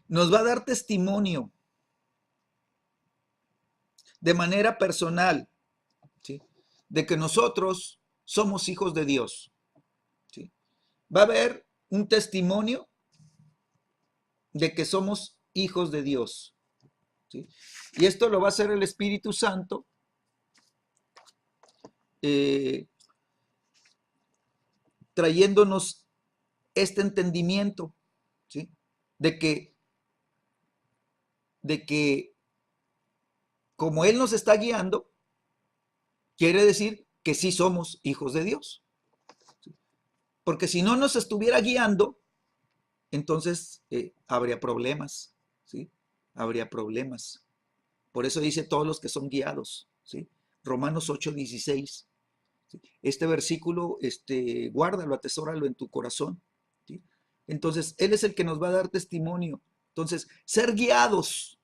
Nos va a dar testimonio de manera personal, ¿sí? De que nosotros somos hijos de Dios, ¿sí? Va a haber un testimonio de que somos hijos de Dios, ¿sí? Y esto lo va a hacer el Espíritu Santo trayéndonos este entendimiento, ¿sí? De que como Él nos está guiando, quiere decir que sí somos hijos de Dios, ¿sí? Porque si no nos estuviera guiando, entonces habría problemas, ¿sí? Habría problemas. Por eso dice todos los que son guiados, ¿sí? Romanos 8:16. ¿Sí? Este versículo, guárdalo, atesóralo en tu corazón, ¿sí? Entonces, Él es el que nos va a dar testimonio. Entonces, ser guiados,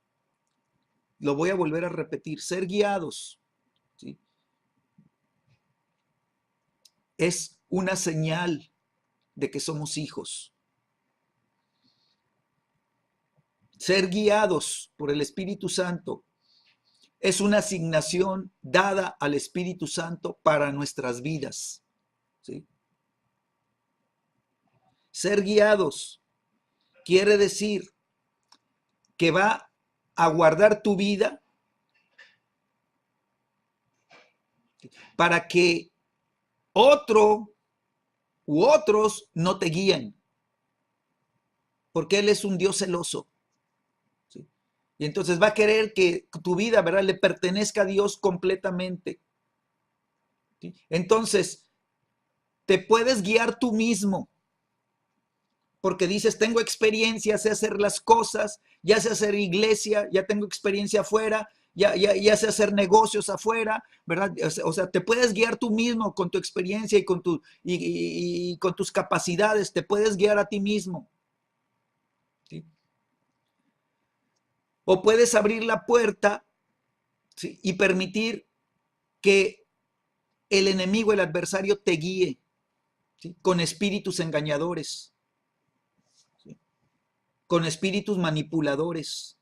lo voy a volver a repetir, ser guiados, ¿sí? Es una señal de que somos hijos. Ser guiados por el Espíritu Santo es una asignación dada al Espíritu Santo para nuestras vidas, ¿sí? Ser guiados quiere decir que va a guardar tu vida para que otro u otros no te guíen, porque Él es un Dios celoso, ¿sí? Y entonces va a querer que tu vida, ¿verdad?, le pertenezca a Dios completamente, ¿sí? Entonces, te puedes guiar tú mismo, porque dices, tengo experiencia, sé hacer las cosas, ya sé hacer iglesia, ya tengo experiencia afuera, ya sé hacer negocios afuera, ¿verdad? O sea, te puedes guiar tú mismo con tu experiencia y y con tus capacidades, te puedes guiar a ti mismo, ¿sí? O puedes abrir la puerta, ¿sí?, y permitir que el enemigo, el adversario, te guíe, ¿sí?, con espíritus engañadores, ¿sí?, con espíritus manipuladores,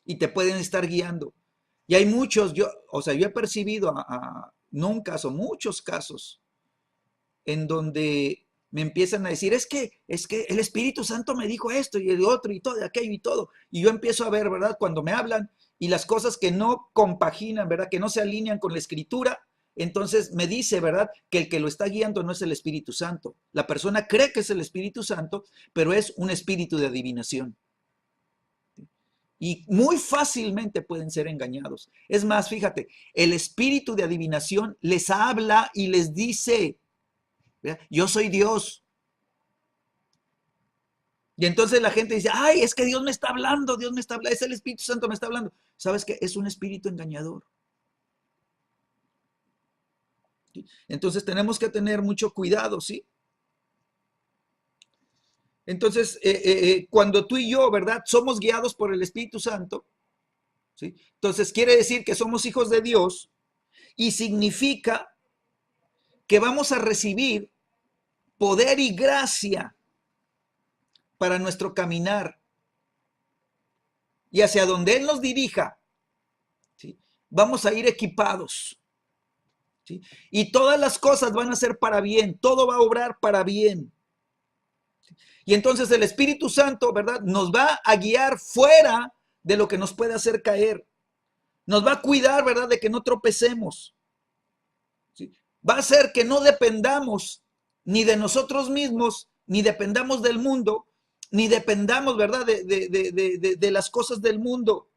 y te pueden estar guiando. Y hay muchos, yo he percibido no un caso, muchos casos en donde me empiezan a decir, es que el Espíritu Santo me dijo esto y el otro y todo, aquello y todo. Y yo empiezo a ver, ¿verdad?, cuando me hablan y las cosas que no compaginan, ¿verdad?, que no se alinean con la Escritura, entonces me dice, ¿verdad?, que el que lo está guiando no es el Espíritu Santo. La persona cree que es el Espíritu Santo, pero es un espíritu de adivinación. Y muy fácilmente pueden ser engañados. Es más, fíjate, el espíritu de adivinación les habla y les dice, yo soy Dios. Y entonces la gente dice, ay, es que Dios me está hablando, Dios me está hablando, es el Espíritu Santo me está hablando. ¿Sabes qué? Es un espíritu engañador. ¿Sí? Entonces tenemos que tener mucho cuidado, ¿sí? Entonces, cuando tú y yo, ¿verdad? Somos guiados por el Espíritu Santo, ¿sí? Entonces quiere decir que somos hijos de Dios y significa que vamos a recibir poder y gracia para nuestro caminar y hacia donde Él nos dirija, ¿sí? Vamos a ir equipados, ¿sí? Y todas las cosas van a ser para bien, todo va a obrar para bien. Y entonces el Espíritu Santo, ¿verdad? Nos va a guiar fuera de lo que nos puede hacer caer. Nos va a cuidar, ¿verdad? De que no tropecemos, ¿sí? Va a hacer que no dependamos ni de nosotros mismos, ni dependamos del mundo, ni dependamos, ¿verdad? De las cosas del mundo.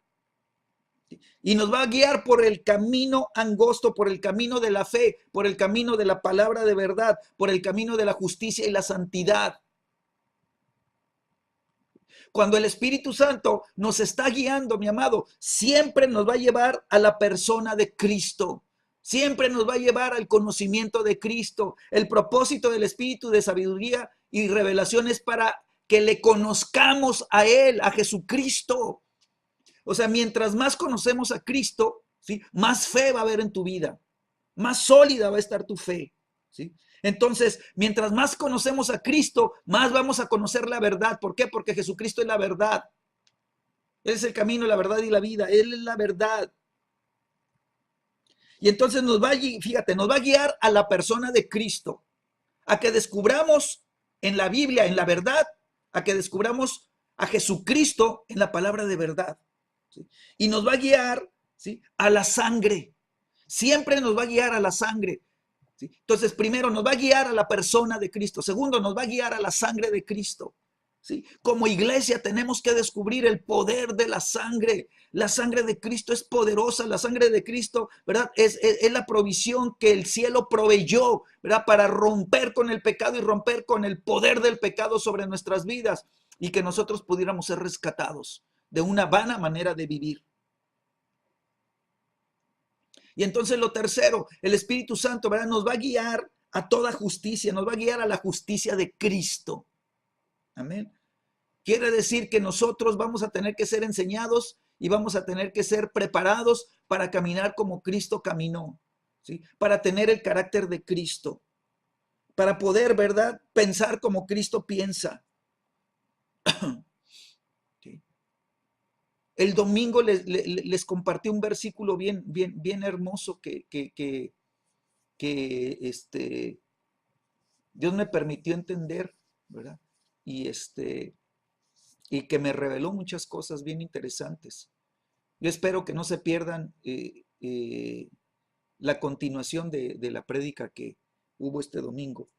Y nos va a guiar por el camino angosto, por el camino de la fe, por el camino de la palabra de verdad, por el camino de la justicia y la santidad. Cuando el Espíritu Santo nos está guiando, mi amado, siempre nos va a llevar a la persona de Cristo. Siempre nos va a llevar al conocimiento de Cristo. El propósito del Espíritu de sabiduría y revelación es para que le conozcamos a Él, a Jesucristo. O sea, mientras más conocemos a Cristo, ¿sí? Más fe va a haber en tu vida, más sólida va a estar tu fe, ¿sí? Entonces, mientras más conocemos a Cristo, más vamos a conocer la verdad. ¿Por qué? Porque Jesucristo es la verdad. Él es el camino, la verdad y la vida. Él es la verdad. Y entonces fíjate, nos va a guiar a la persona de Cristo, a que descubramos en la Biblia, en la verdad, a que descubramos a Jesucristo en la palabra de verdad, ¿sí? Y nos va a guiar, ¿sí? A la sangre. Siempre nos va a guiar a la sangre, ¿sí? Entonces, primero nos va a guiar a la persona de Cristo. Segundo, nos va a guiar a la sangre de Cristo, ¿sí? Como iglesia tenemos que descubrir el poder de la sangre. La sangre de Cristo es poderosa, la sangre de Cristo, ¿verdad? Es la provisión que el cielo proveyó, ¿verdad? Para romper con el pecado y romper con el poder del pecado sobre nuestras vidas y que nosotros pudiéramos ser rescatados de una vana manera de vivir. Y entonces lo tercero, el Espíritu Santo, ¿verdad? Nos va a guiar a toda justicia, nos va a guiar a la justicia de Cristo. Amén. Quiere decir que nosotros vamos a tener que ser enseñados y vamos a tener que ser preparados para caminar como Cristo caminó, ¿sí? Para tener el carácter de Cristo, para poder, ¿verdad? Pensar como Cristo piensa. ¿Sí? El domingo les compartí un versículo bien hermoso que Dios me permitió entender, ¿verdad? Y, y que me reveló muchas cosas bien interesantes. Yo espero que no se pierdan la continuación de la prédica que hubo este domingo.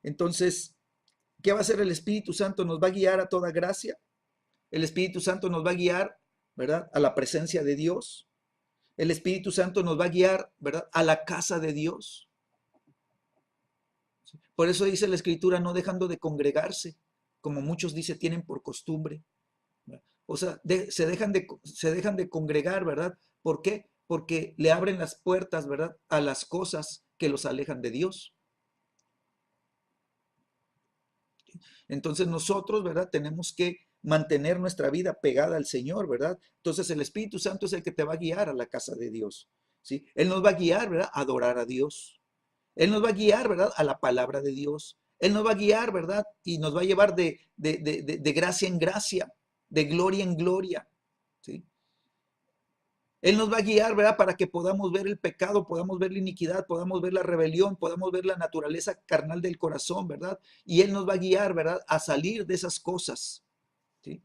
Entonces, ¿qué va a hacer el Espíritu Santo? Nos va a guiar a toda gracia. El Espíritu Santo nos va a guiar, ¿verdad? A la presencia de Dios. El Espíritu Santo nos va a guiar, ¿verdad? A la casa de Dios. Por eso dice la Escritura, no dejando de congregarse, como muchos dicen, tienen por costumbre. O sea, se dejan de congregar, ¿verdad? ¿Por qué? Porque le abren las puertas, ¿verdad? A las cosas que los alejan de Dios. Entonces nosotros, ¿verdad? Tenemos que mantener nuestra vida pegada al Señor, ¿verdad? Entonces el Espíritu Santo es el que te va a guiar a la casa de Dios, ¿sí? Él nos va a guiar, ¿verdad? A adorar a Dios. Él nos va a guiar, ¿verdad? A la palabra de Dios. Él nos va a guiar, ¿verdad? Y nos va a llevar de gracia en gracia, de gloria en gloria, ¿sí? Él nos va a guiar, ¿verdad? Para que podamos ver el pecado, podamos ver la iniquidad, podamos ver la rebelión, podamos ver la naturaleza carnal del corazón, ¿verdad? Y Él nos va a guiar, ¿verdad? A salir de esas cosas, ¿sí?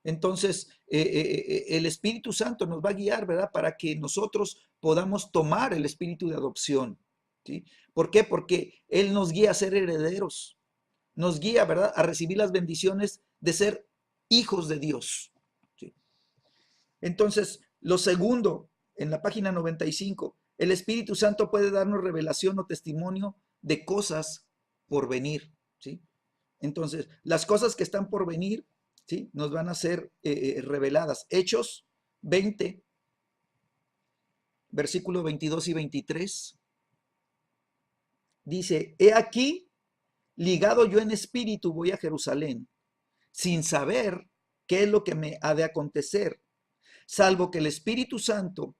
Entonces, el Espíritu Santo nos va a guiar, ¿verdad? Para que nosotros podamos tomar el espíritu de adopción, ¿sí? ¿Por qué? Porque Él nos guía a ser herederos, nos guía, ¿verdad? A recibir las bendiciones de ser hijos de Dios, ¿sí? Entonces, lo segundo, en la página 95, el Espíritu Santo puede darnos revelación o testimonio de cosas por venir, ¿sí? Entonces, las cosas que están por venir, ¿sí? Nos van a ser reveladas. Hechos 20, versículos 22 y 23, dice, he aquí, ligado yo en espíritu, voy a Jerusalén, sin saber qué es lo que me ha de acontecer, salvo que el Espíritu Santo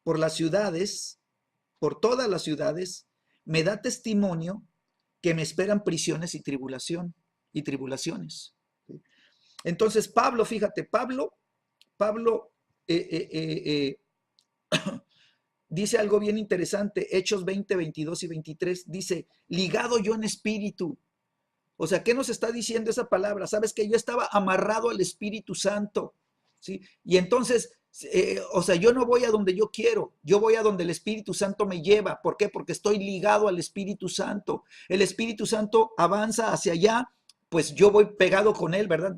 por las ciudades, por todas las ciudades, me da testimonio que me esperan prisiones y tribulaciones. Entonces Pablo, fíjate, Pablo dice algo bien interesante, Hechos 20, 22 y 23, dice, ligado yo en espíritu. O sea, ¿qué nos está diciendo esa palabra? Sabes que yo estaba amarrado al Espíritu Santo, ¿sí? Y entonces, o sea, yo no voy a donde yo quiero, yo voy a donde el Espíritu Santo me lleva. ¿Por qué? Porque estoy ligado al Espíritu Santo. El Espíritu Santo avanza hacia allá, pues yo voy pegado con él, ¿verdad?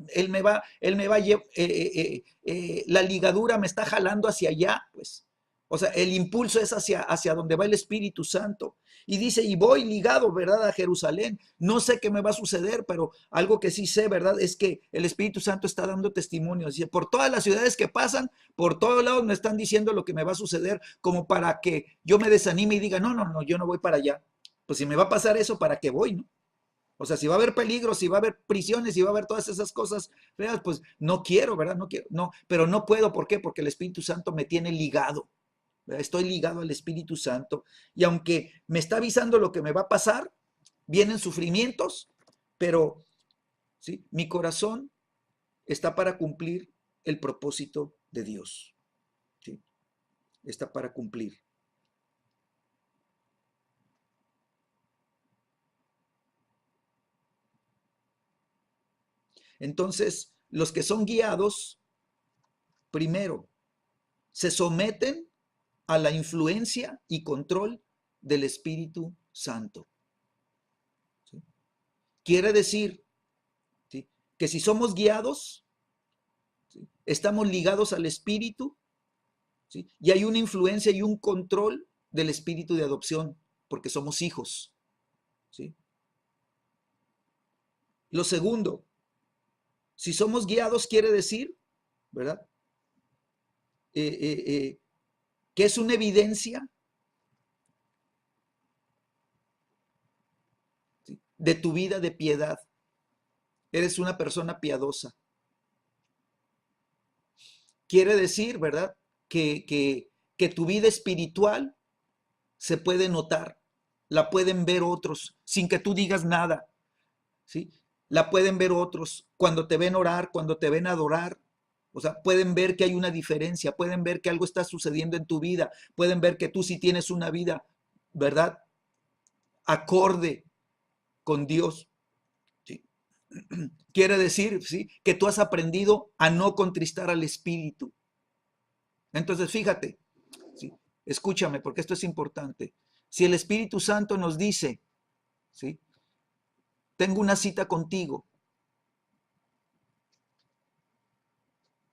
La ligadura me está jalando hacia allá, pues. O sea, el impulso es hacia donde va el Espíritu Santo. Y dice, y voy ligado, ¿verdad? A Jerusalén. No sé qué me va a suceder, pero algo que sí sé, ¿verdad? Es que el Espíritu Santo está dando testimonio. Dice, por todas las ciudades que pasan, por todos lados me están diciendo lo que me va a suceder, como para que yo me desanime y diga, no, no, no, yo no voy para allá. Pues si me va a pasar eso, ¿para qué voy, no? O sea, si va a haber peligros, si va a haber prisiones, si va a haber todas esas cosas feas, pues no quiero, ¿verdad? No quiero, no, pero no puedo. ¿Por qué? Porque el Espíritu Santo me tiene ligado. Estoy ligado al Espíritu Santo y aunque me está avisando lo que me va a pasar, vienen sufrimientos, pero ¿sí? Mi corazón está para cumplir el propósito de Dios. ¿Sí? Está para cumplir. Entonces, los que son guiados, primero, se someten a la influencia y control del Espíritu Santo. ¿Sí? Quiere decir, ¿sí? Que si somos guiados, ¿sí? Estamos ligados al Espíritu, ¿sí? Y hay una influencia y un control del Espíritu de adopción, porque somos hijos. ¿Sí? Lo segundo, si somos guiados, quiere decir, ¿verdad? Que es una evidencia, ¿sí? De tu vida de piedad. Eres una persona piadosa. Quiere decir, ¿verdad? Que tu vida espiritual se puede notar, la pueden ver otros sin que tú digas nada, ¿sí? La pueden ver otros cuando te ven orar, cuando te ven adorar. O sea, pueden ver que hay una diferencia, pueden ver que algo está sucediendo en tu vida, pueden ver que tú sí tienes una vida, ¿verdad? Acorde con Dios. ¿Sí? Quiere decir, ¿sí? Que tú has aprendido a no contristar al Espíritu. Entonces, fíjate, ¿sí? Escúchame, porque esto es importante. Si el Espíritu Santo nos dice, ¿sí? Tengo una cita contigo,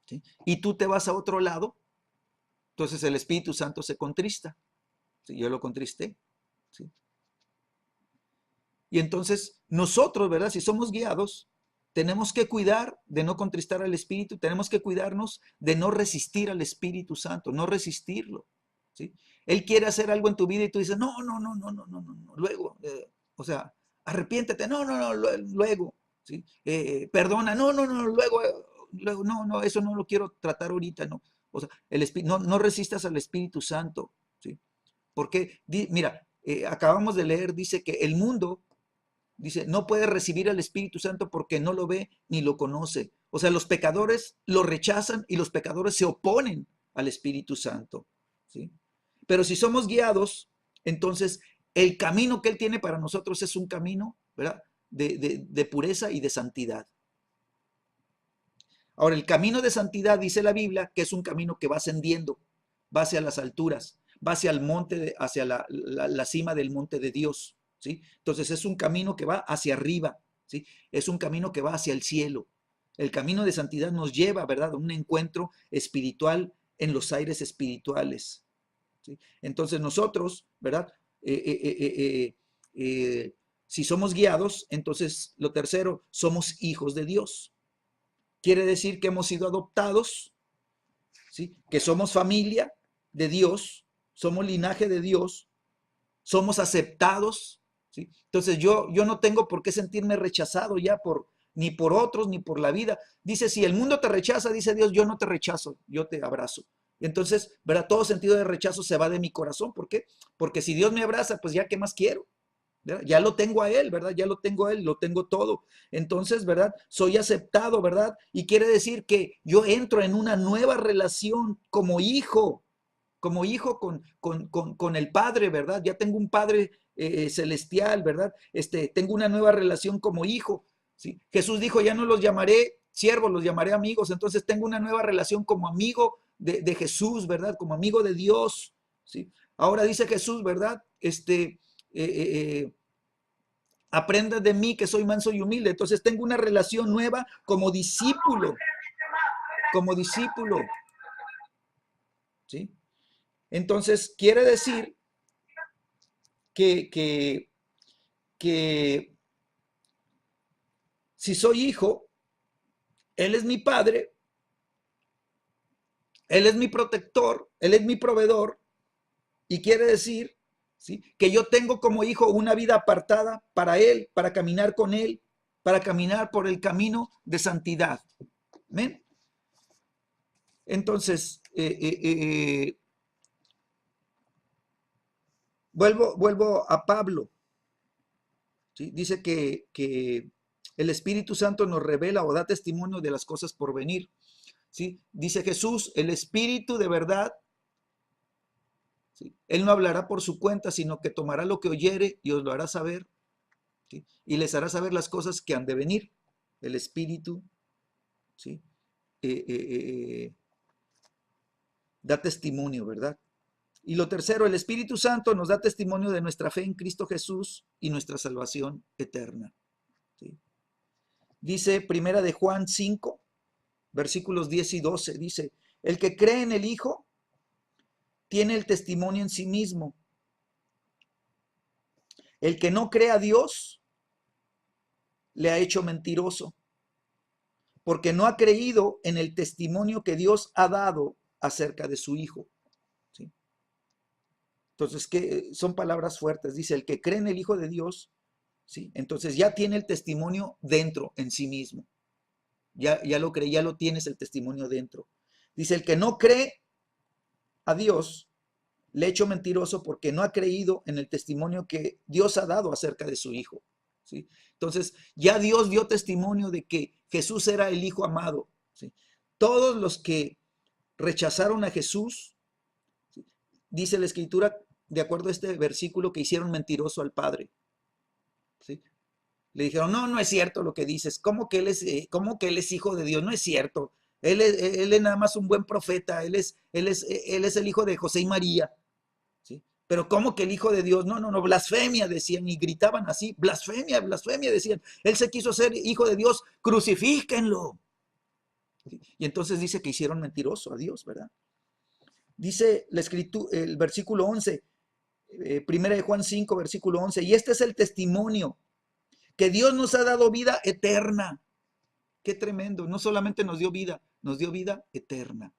¿sí? Y tú te vas a otro lado, entonces el Espíritu Santo se contrista. ¿Sí? Yo lo contristé. ¿Sí? Y entonces nosotros, ¿verdad? Si somos guiados, tenemos que cuidar de no contristar al Espíritu, tenemos que cuidarnos de no resistir al Espíritu Santo, no resistirlo. ¿Sí? Él quiere hacer algo en tu vida y tú dices, no, no, no, no, no, no, no, no. Luego, o sea, arrepiéntete, no, no, no, luego, ¿sí? Perdona, no, no, no, luego, no, no, eso no lo quiero tratar ahorita, no. O sea, no, no resistas al Espíritu Santo, ¿sí? Porque, mira, acabamos de leer, dice que el mundo, dice, no puede recibir al Espíritu Santo porque no lo ve ni lo conoce. O sea, los pecadores lo rechazan y los pecadores se oponen al Espíritu Santo, ¿sí? Pero si somos guiados, entonces el camino que Él tiene para nosotros es un camino, ¿verdad? De pureza y de santidad. Ahora, el camino de santidad dice la Biblia que es un camino que va ascendiendo, va hacia las alturas, va hacia el monte, hacia la cima del monte de Dios, ¿sí? Entonces es un camino que va hacia arriba, ¿sí? Es un camino que va hacia el cielo. El camino de santidad nos lleva, ¿verdad?, a un encuentro espiritual en los aires espirituales, ¿sí? Entonces nosotros, ¿verdad? Eh, eh, eh, eh, Si somos guiados, entonces lo tercero, somos hijos de Dios. Quiere decir que hemos sido adoptados, ¿sí? Que somos familia de Dios, somos linaje de Dios, somos aceptados, ¿sí? Entonces yo no tengo por qué sentirme rechazado ya ni por otros, ni por la vida. Dice, si el mundo te rechaza, dice Dios, yo no te rechazo, yo te abrazo. Entonces, ¿verdad? Todo sentido de rechazo se va de mi corazón. ¿Por qué? Porque si Dios me abraza, pues ya, ¿qué más quiero? ¿Verdad? Ya lo tengo a Él, ¿verdad? Ya lo tengo a Él, lo tengo todo. Entonces, ¿verdad? Soy aceptado, ¿verdad? Y quiere decir que yo entro en una nueva relación como hijo con el Padre, ¿verdad? Ya tengo un Padre celestial, ¿verdad? Tengo una nueva relación como hijo, ¿sí? Jesús dijo, ya no los llamaré siervos, los llamaré amigos. Entonces tengo una nueva relación como amigo de Jesús, ¿verdad? Como amigo de Dios, ¿sí? Ahora dice Jesús, ¿verdad? Aprenda de mí que soy manso y humilde. Entonces tengo una relación nueva como discípulo, ¿sí? Entonces quiere decir que, que, que si soy hijo, Él es mi padre, Él es mi protector, Él es mi proveedor, y quiere decir, ¿sí?, que yo tengo como hijo una vida apartada para Él, para caminar con Él, para caminar por el camino de santidad. ¿Ven? Entonces, vuelvo a Pablo, ¿sí? Dice que el Espíritu Santo nos revela o da testimonio de las cosas por venir, ¿sí? Dice Jesús, el Espíritu de verdad, ¿sí?, Él no hablará por su cuenta, sino que tomará lo que oyere y os lo hará saber, ¿sí?, y les hará saber las cosas que han de venir. El Espíritu, ¿sí?, eh, eh, eh, da testimonio, ¿verdad? Y lo tercero, el Espíritu Santo nos da testimonio de nuestra fe en Cristo Jesús y nuestra salvación eterna, ¿sí? Dice Primera de Juan 5, versículos 10 y 12, dice, el que cree en el Hijo tiene el testimonio en sí mismo. El que no cree a Dios le ha hecho mentiroso, porque no ha creído en el testimonio que Dios ha dado acerca de su Hijo, ¿sí? Entonces, ¿qué? Son palabras fuertes. Dice, el que cree en el Hijo de Dios, ¿sí?, entonces ya tiene el testimonio dentro, en sí mismo. Ya lo cree, ya lo tienes el testimonio dentro. Dice, el que no cree a Dios, le ha hecho mentiroso porque no ha creído en el testimonio que Dios ha dado acerca de su Hijo, ¿sí? Entonces, ya Dios dio testimonio de que Jesús era el Hijo amado, ¿sí? Todos los que rechazaron a Jesús, ¿sí?, dice la Escritura, de acuerdo a este versículo, que hicieron mentiroso al Padre, ¿sí? Le dijeron, no, no es cierto lo que dices. ¿Cómo que él es hijo de Dios? No es cierto. Él es nada más un buen profeta. Él es el hijo de José y María, ¿sí? Pero ¿cómo que el hijo de Dios? No, no, no, blasfemia decían y gritaban así. Blasfemia, blasfemia decían. Él se quiso ser hijo de Dios. Crucifíquenlo. ¿Sí? Y entonces dice que hicieron mentiroso a Dios, ¿verdad? Dice la escritura, el versículo 11, primera de Juan 5, versículo 11. Y este es el testimonio, que Dios nos ha dado vida eterna. Qué tremendo. No solamente nos dio vida eterna.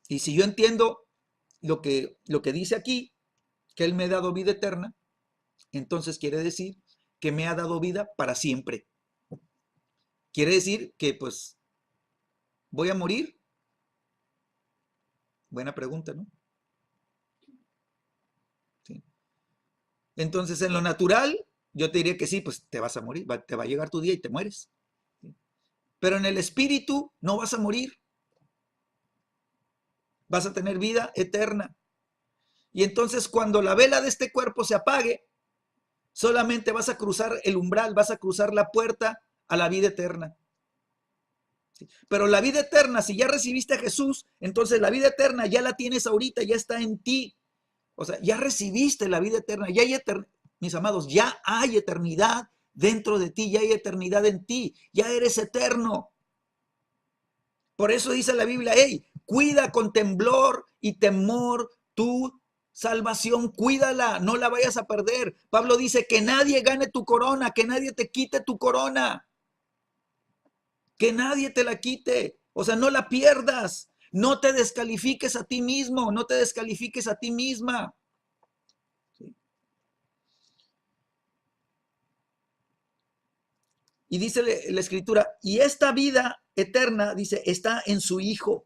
Y si yo entiendo lo que dice aquí, que Él me ha dado vida eterna, entonces quiere decir que me ha dado vida para siempre. Quiere decir que pues voy a morir. Buena pregunta, ¿no? Sí. Entonces, en lo natural, yo te diría que sí, pues te vas a morir, te va a llegar tu día y te mueres. ¿Sí? Pero en el espíritu no vas a morir. Vas a tener vida eterna. Y entonces cuando la vela de este cuerpo se apague, solamente vas a cruzar el umbral, vas a cruzar la puerta a la vida eterna. ¿Sí? Pero la vida eterna, si ya recibiste a Jesús, entonces la vida eterna ya la tienes ahorita, ya está en ti. O sea, ya recibiste la vida eterna, ya hay mis amados, ya hay eternidad dentro de ti, ya hay eternidad en ti, ya eres eterno. Por eso dice la Biblia, hey, cuida con temblor y temor tu salvación, cuídala, no la vayas a perder. Pablo dice que nadie gane tu corona, que nadie te quite tu corona, que nadie te la quite. O sea, no la pierdas, no te descalifiques a ti mismo, no te descalifiques a ti misma. ¿Sí? Y dice la escritura, y esta vida eterna, dice, está en su Hijo.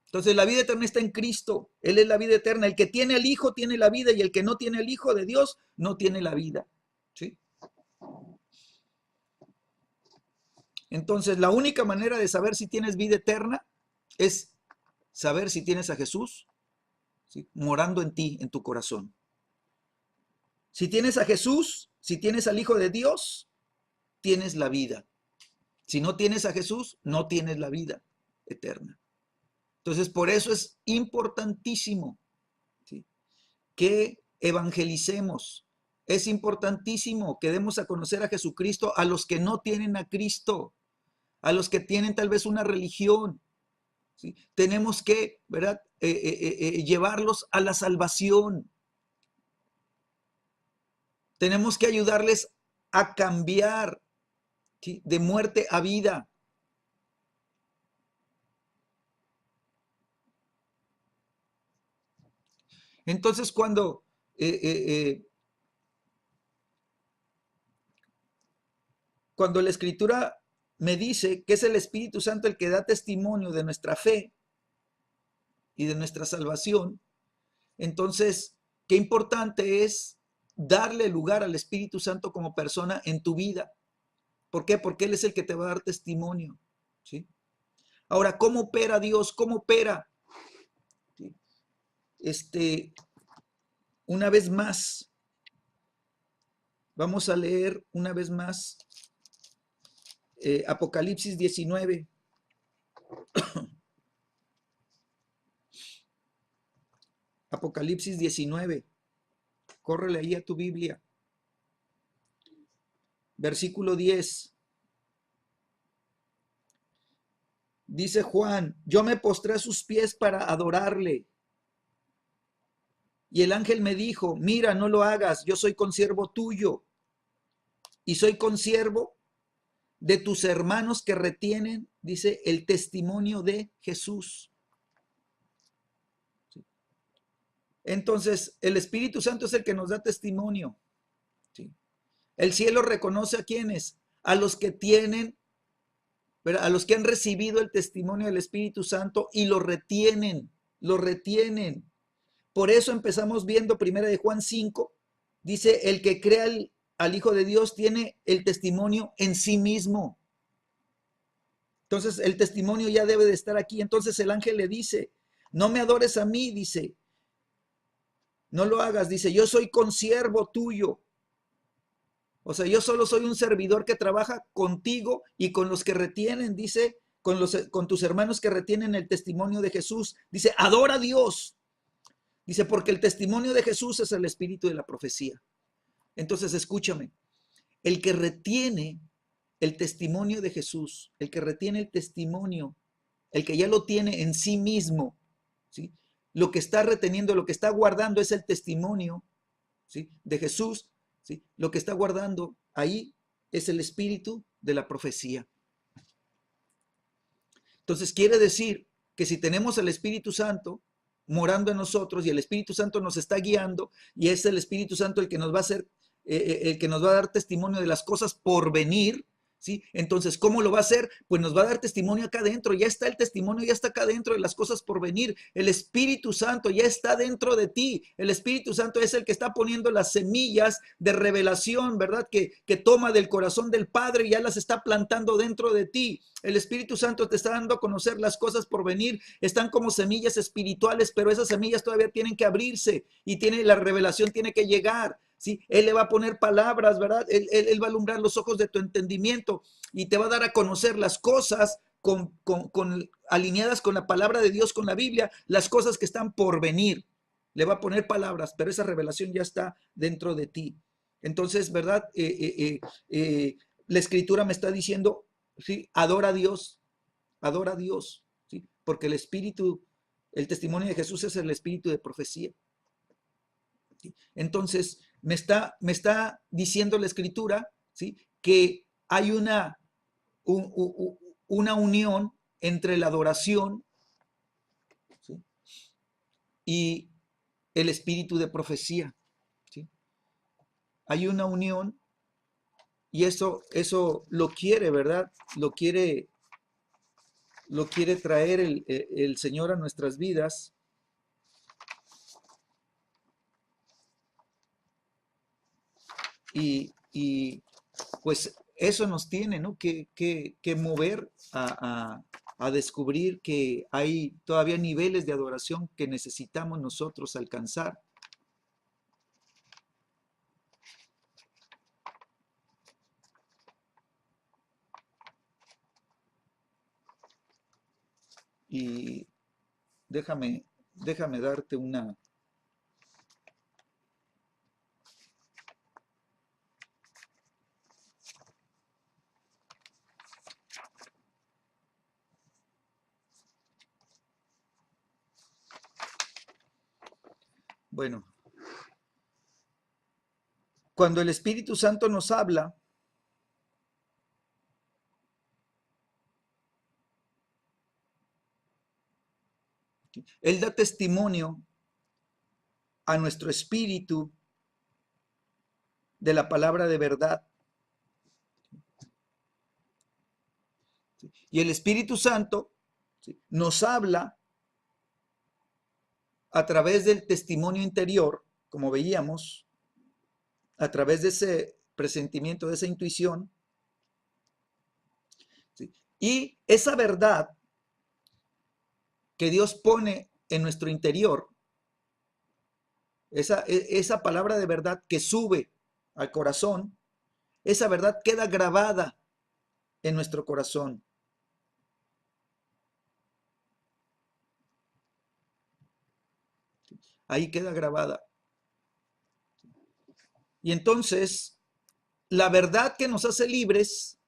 Entonces la vida eterna está en Cristo. Él es la vida eterna. El que tiene el Hijo tiene la vida y el que no tiene el Hijo de Dios no tiene la vida. ¿Sí? Entonces la única manera de saber si tienes vida eterna es saber si tienes a Jesús, ¿sí?, morando en ti, en tu corazón. Si tienes a Jesús, si tienes al Hijo de Dios, tienes la vida. Si no tienes a Jesús, no tienes la vida eterna. Entonces, por eso es importantísimo, ¿sí?, que evangelicemos. Es importantísimo que demos a conocer a Jesucristo a los que no tienen a Cristo, a los que tienen tal vez una religión. ¿Sí? Tenemos que, ¿verdad?, llevarlos a la salvación. Tenemos que ayudarles a cambiar, ¿sí?, de muerte a vida. Entonces, cuando la Escritura me dice que es el Espíritu Santo el que da testimonio de nuestra fe y de nuestra salvación, entonces, qué importante es darle lugar al Espíritu Santo como persona en tu vida. ¿Por qué? Porque Él es el que te va a dar testimonio. ¿Sí? Ahora, ¿cómo opera Dios? ¿Cómo opera? ¿Sí? Una vez más, vamos a leer una vez más Apocalipsis 19. Apocalipsis 19. Córrele ahí a tu Biblia. Versículo 10. Dice Juan, yo me postré a sus pies para adorarle. Y el ángel me dijo, mira, no lo hagas, yo soy consiervo tuyo. Y soy consiervo de tus hermanos que retienen, dice, el testimonio de Jesús. Entonces, el Espíritu Santo es el que nos da testimonio. ¿Sí? El cielo reconoce a quienes, a los que tienen, ¿verdad?, a los que han recibido el testimonio del Espíritu Santo y lo retienen, lo retienen. Por eso empezamos viendo 1 de Juan 5, dice, el que crea al Hijo de Dios tiene el testimonio en sí mismo. Entonces, el testimonio ya debe de estar aquí. Entonces el ángel le dice, no me adores a mí, dice, no lo hagas, dice, yo soy consiervo tuyo. O sea, yo solo soy un servidor que trabaja contigo y con los que retienen, dice, con tus hermanos que retienen el testimonio de Jesús. Dice, adora a Dios. Dice, porque el testimonio de Jesús es el espíritu de la profecía. Entonces, escúchame, el que retiene el testimonio de Jesús, el que retiene el testimonio, el que ya lo tiene en sí mismo, ¿sí?, lo que está reteniendo, lo que está guardando es el testimonio, ¿sí?, de Jesús, ¿sí? Lo que está guardando ahí es el espíritu de la profecía. Entonces quiere decir que si tenemos al Espíritu Santo morando en nosotros y el Espíritu Santo nos está guiando y es el Espíritu Santo el que nos va a hacer, el que nos va a dar testimonio de las cosas por venir, ¿sí? Entonces, ¿cómo lo va a hacer? Pues nos va a dar testimonio acá adentro, ya está el testimonio, ya está acá dentro de las cosas por venir. El Espíritu Santo ya está dentro de ti. El Espíritu Santo es el que está poniendo las semillas de revelación, ¿verdad? Que toma del corazón del Padre y ya las está plantando dentro de ti. El Espíritu Santo te está dando a conocer las cosas por venir. Están como semillas espirituales, pero esas semillas todavía tienen que abrirse y la revelación tiene que llegar. ¿Sí? Él le va a poner palabras, ¿verdad? Él va a alumbrar los ojos de tu entendimiento y te va a dar a conocer las cosas alineadas con la palabra de Dios, con la Biblia, las cosas que están por venir. Le va a poner palabras, pero esa revelación ya está dentro de ti. Entonces, ¿verdad? La Escritura me está diciendo, ¿sí?, adora a Dios, ¿sí? Porque el testimonio de Jesús es el espíritu de profecía. Entonces, me está diciendo la Escritura, ¿sí? Que hay una unión entre la adoración, ¿sí? Y el espíritu de profecía, ¿sí? Hay una unión y eso lo quiere, ¿verdad? Lo quiere traer el Señor a nuestras vidas. Y pues eso nos tiene, ¿no? que mover a descubrir que hay todavía niveles de adoración que necesitamos nosotros alcanzar. Y déjame darte una. Bueno, cuando el Espíritu Santo nos habla, Él da testimonio a nuestro espíritu de la palabra de verdad. Y el Espíritu Santo, ¿sí?, nos habla a través del testimonio interior, como veíamos, a través de ese presentimiento, de esa intuición, ¿sí? Y esa verdad que Dios pone en nuestro interior, esa palabra de verdad que sube al corazón, esa verdad queda grabada en nuestro corazón. Ahí queda grabada. Y entonces, la verdad que nos hace libres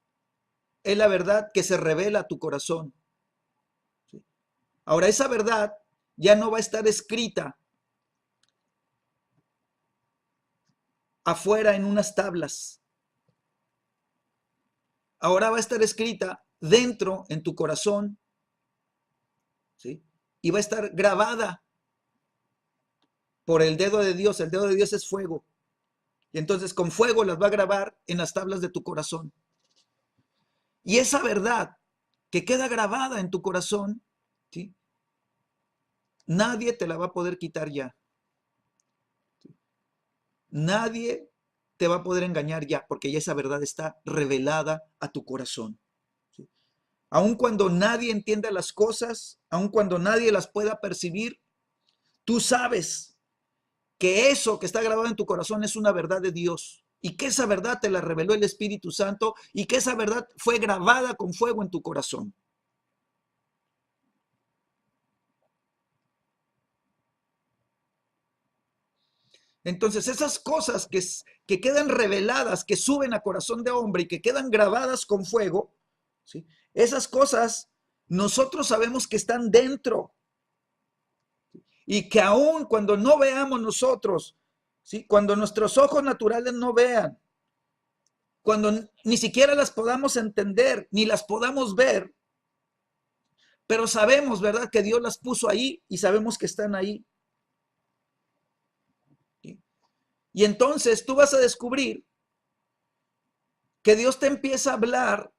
es la verdad que se revela a tu corazón. Ahora, esa verdad ya no va a estar escrita afuera en unas tablas. Ahora va a estar escrita dentro, en tu corazón, ¿sí? Y va a estar grabada por el dedo de Dios. El dedo de Dios es fuego. Y entonces con fuego las va a grabar en las tablas de tu corazón. Y esa verdad que queda grabada en tu corazón, ¿sí?, nadie te la va a poder quitar ya. Nadie te va a poder engañar ya, porque ya esa verdad está revelada a tu corazón. ¿Sí? Aun cuando nadie entienda las cosas, aun cuando nadie las pueda percibir, tú sabes que eso que está grabado en tu corazón es una verdad de Dios y que esa verdad te la reveló el Espíritu Santo y que esa verdad fue grabada con fuego en tu corazón. Entonces esas cosas que quedan reveladas, que suben a corazón de hombre y que quedan grabadas con fuego, ¿sí?, esas cosas nosotros sabemos que están dentro y que aún cuando no veamos nosotros, ¿sí?, cuando nuestros ojos naturales no vean, cuando ni siquiera las podamos entender, ni las podamos ver, pero sabemos, ¿verdad?, que Dios las puso ahí y sabemos que están ahí. ¿Sí? Y entonces tú vas a descubrir que Dios te empieza a hablar,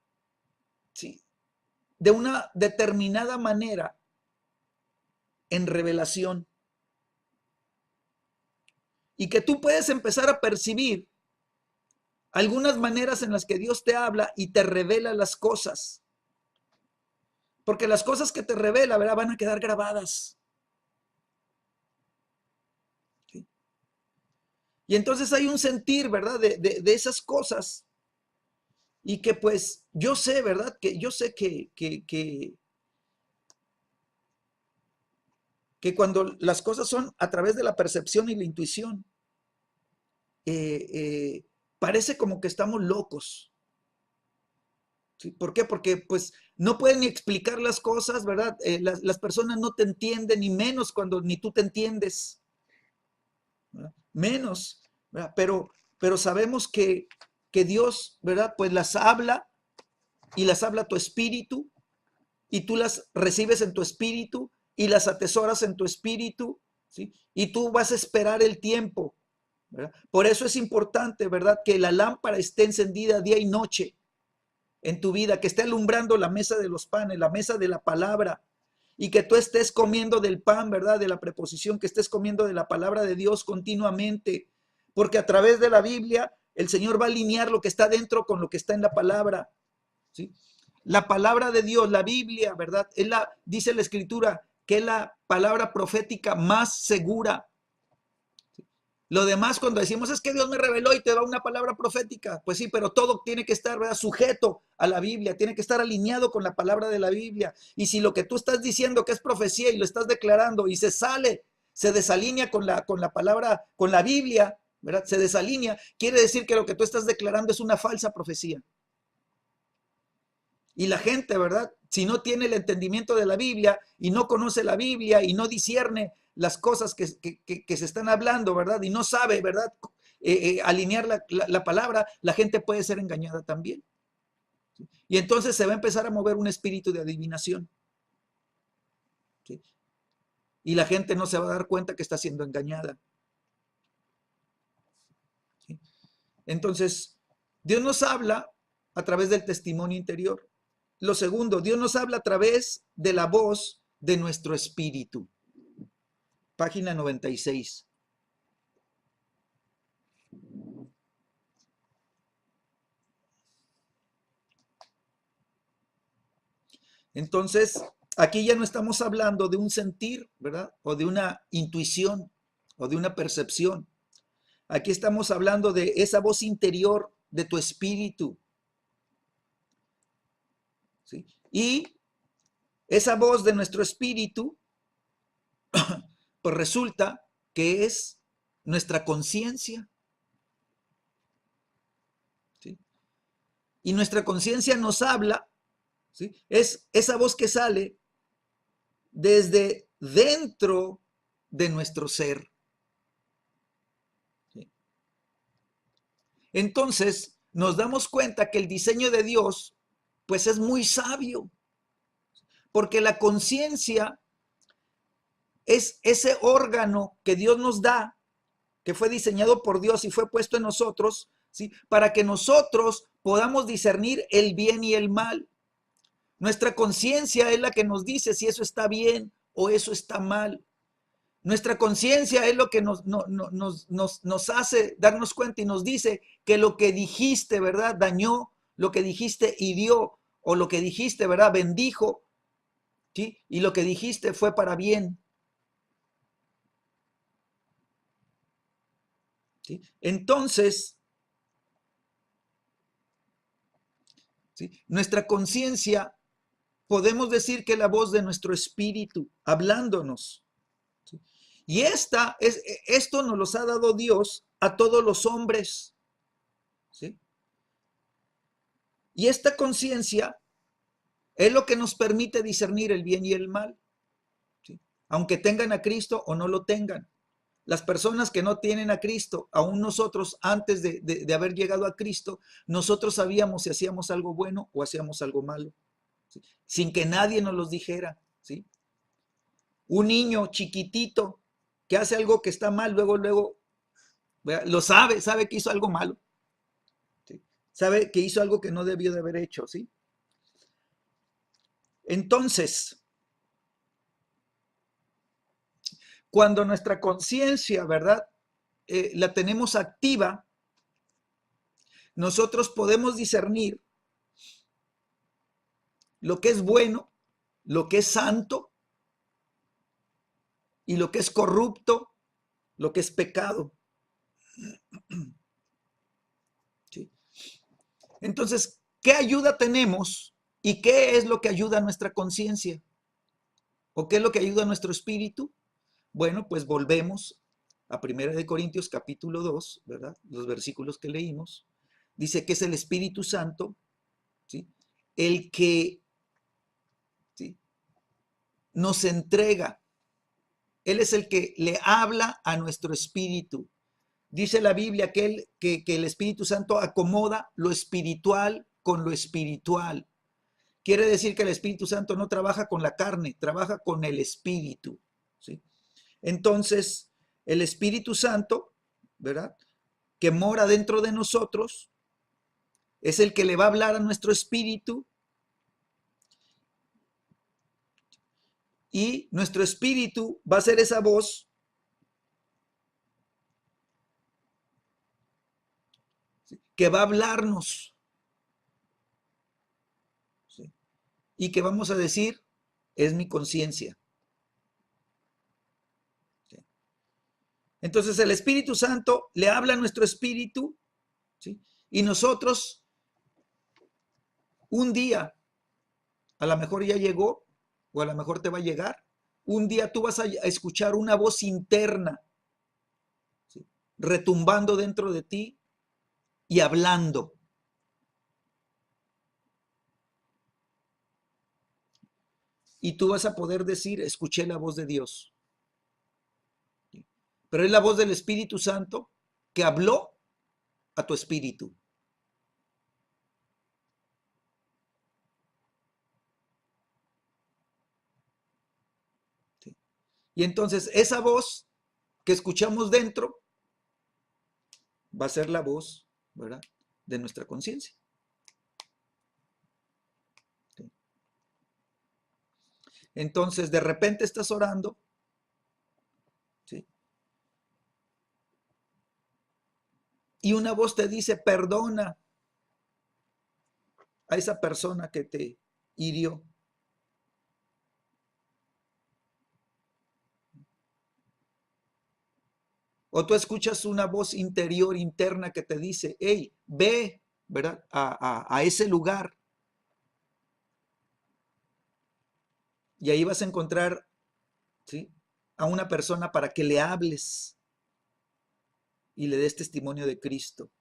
¿sí?, de una determinada manera en revelación. Y que tú puedes empezar a percibir algunas maneras en las que Dios te habla y te revela las cosas. Porque las cosas que te revela, ¿verdad?, van a quedar grabadas. ¿Sí? Y entonces hay un sentir, ¿verdad?, de esas cosas. Y que pues yo sé, ¿verdad?, que yo sé que cuando las cosas son a través de la percepción y la intuición, eh, eh, parece como que estamos locos. ¿Sí? ¿Por qué? Porque pues no pueden ni explicar las cosas, ¿verdad? Las personas no te entienden, ni menos cuando ni tú te entiendes. ¿verdad? Menos, ¿verdad? Pero sabemos que Dios, ¿verdad? Pues las habla y las habla tu espíritu y tú las recibes en tu espíritu y las atesoras en tu espíritu, ¿sí? Y tú vas a esperar el tiempo, ¿verdad? Por eso es importante, ¿verdad? Que la lámpara esté encendida día y noche en tu vida, que esté alumbrando la mesa de los panes, la mesa de la palabra, y que tú estés comiendo del pan, ¿verdad? De la preposición, que estés comiendo de la palabra de Dios continuamente, porque a través de la Biblia el Señor va a alinear lo que está dentro con lo que está en la palabra, ¿sí? La palabra de Dios, la Biblia, ¿verdad? Dice la Escritura que es la palabra profética más segura. Lo demás, cuando decimos es que Dios me reveló y te da una palabra profética, pues sí, pero todo tiene que estar, ¿verdad?, sujeto a la Biblia, tiene que estar alineado con la palabra de la Biblia. Y si lo que tú estás diciendo que es profecía y lo estás declarando y se desalinea con la palabra, con la Biblia, ¿verdad? Se desalinea, quiere decir que lo que tú estás declarando es una falsa profecía. Y la gente, ¿verdad? Si no tiene el entendimiento de la Biblia y no conoce la Biblia y no discierne las cosas que se están hablando, ¿verdad? Y no sabe, ¿verdad? Alinear la palabra, la gente puede ser engañada también. Y entonces se va a empezar a mover un espíritu de adivinación. ¿Sí? Y la gente no se va a dar cuenta que está siendo engañada. ¿Sí? Entonces, Dios nos habla a través del testimonio interior. Lo segundo, Dios nos habla a través de la voz de nuestro espíritu. Página 96. Entonces, aquí ya no estamos hablando de un sentir, ¿verdad? O de una intuición o de una percepción. Aquí estamos hablando de esa voz interior de tu espíritu. ¿Sí? Y esa voz de nuestro espíritu, pues resulta que es nuestra conciencia. ¿Sí? Y nuestra conciencia nos habla, ¿sí? Es esa voz que sale desde dentro de nuestro ser. ¿Sí? Entonces, nos damos cuenta que el diseño de Dios, pues es muy sabio, porque la conciencia es ese órgano que Dios nos da, que fue diseñado por Dios y fue puesto en nosotros, ¿sí? Para que nosotros podamos discernir el bien y el mal. Nuestra conciencia es la que nos dice si eso está bien o eso está mal. Nuestra conciencia es lo que nos hace darnos cuenta y nos dice que lo que dijiste, ¿verdad?, dañó, lo que dijiste hirió, o lo que dijiste, ¿verdad?, bendijo, ¿sí? Y lo que dijiste fue para bien. ¿Sí? Entonces, ¿sí?, nuestra conciencia, podemos decir que es la voz de nuestro espíritu hablándonos. ¿Sí? Y esto nos los ha dado Dios a todos los hombres. ¿Sí? Y esta conciencia es lo que nos permite discernir el bien y el mal, ¿sí?, aunque tengan a Cristo o no lo tengan. Las personas que no tienen a Cristo, aún nosotros, antes de haber llegado a Cristo, nosotros sabíamos si hacíamos algo bueno o hacíamos algo malo, ¿sí?, sin que nadie nos los dijera. ¿Sí? Un niño chiquitito que hace algo que está mal, luego, lo sabe que hizo algo malo, ¿sí?, sabe que hizo algo que no debió de haber hecho. ¿Sí? Entonces, cuando nuestra conciencia, ¿verdad?, la tenemos activa, nosotros podemos discernir lo que es bueno, lo que es santo y lo que es corrupto, lo que es pecado. ¿Sí? Entonces, ¿qué ayuda tenemos y qué es lo que ayuda a nuestra conciencia? ¿O qué es lo que ayuda a nuestro espíritu? Bueno, pues volvemos a 1 Corintios capítulo 2, ¿verdad? Los versículos que leímos. Dice que es el Espíritu Santo, ¿sí?, el que, ¿sí?, nos entrega Él es el que le habla a nuestro espíritu. Dice la Biblia que el Espíritu Santo acomoda lo espiritual con lo espiritual. Quiere decir que el Espíritu Santo no trabaja con la carne, trabaja con el espíritu, ¿sí? Entonces, el Espíritu Santo, ¿verdad?, que mora dentro de nosotros, es el que le va a hablar a nuestro espíritu, y nuestro espíritu va a ser esa voz, ¿sí?, que va a hablarnos, ¿sí?, y que vamos a decir, es mi conciencia. ¿Sí? Entonces el Espíritu Santo le habla a nuestro espíritu, ¿sí?, y nosotros un día, a lo mejor ya llegó, o a lo mejor te va a llegar, un día tú vas a escuchar una voz interna, ¿sí?, retumbando dentro de ti y hablando. Y tú vas a poder decir, escuché la voz de Dios. ¿Sí? Pero es la voz del Espíritu Santo que habló a tu espíritu. ¿Sí? Y entonces esa voz que escuchamos dentro va a ser la voz, ¿verdad?, de nuestra conciencia. ¿Sí? Entonces de repente estás orando, ¿sí?, y una voz te dice, perdona a esa persona que te hirió. O tú escuchas una voz interior, interna, que te dice, hey, ve, ¿verdad?, a ese lugar. Y ahí vas a encontrar, ¿sí?, a una persona para que le hables y le des testimonio de Cristo.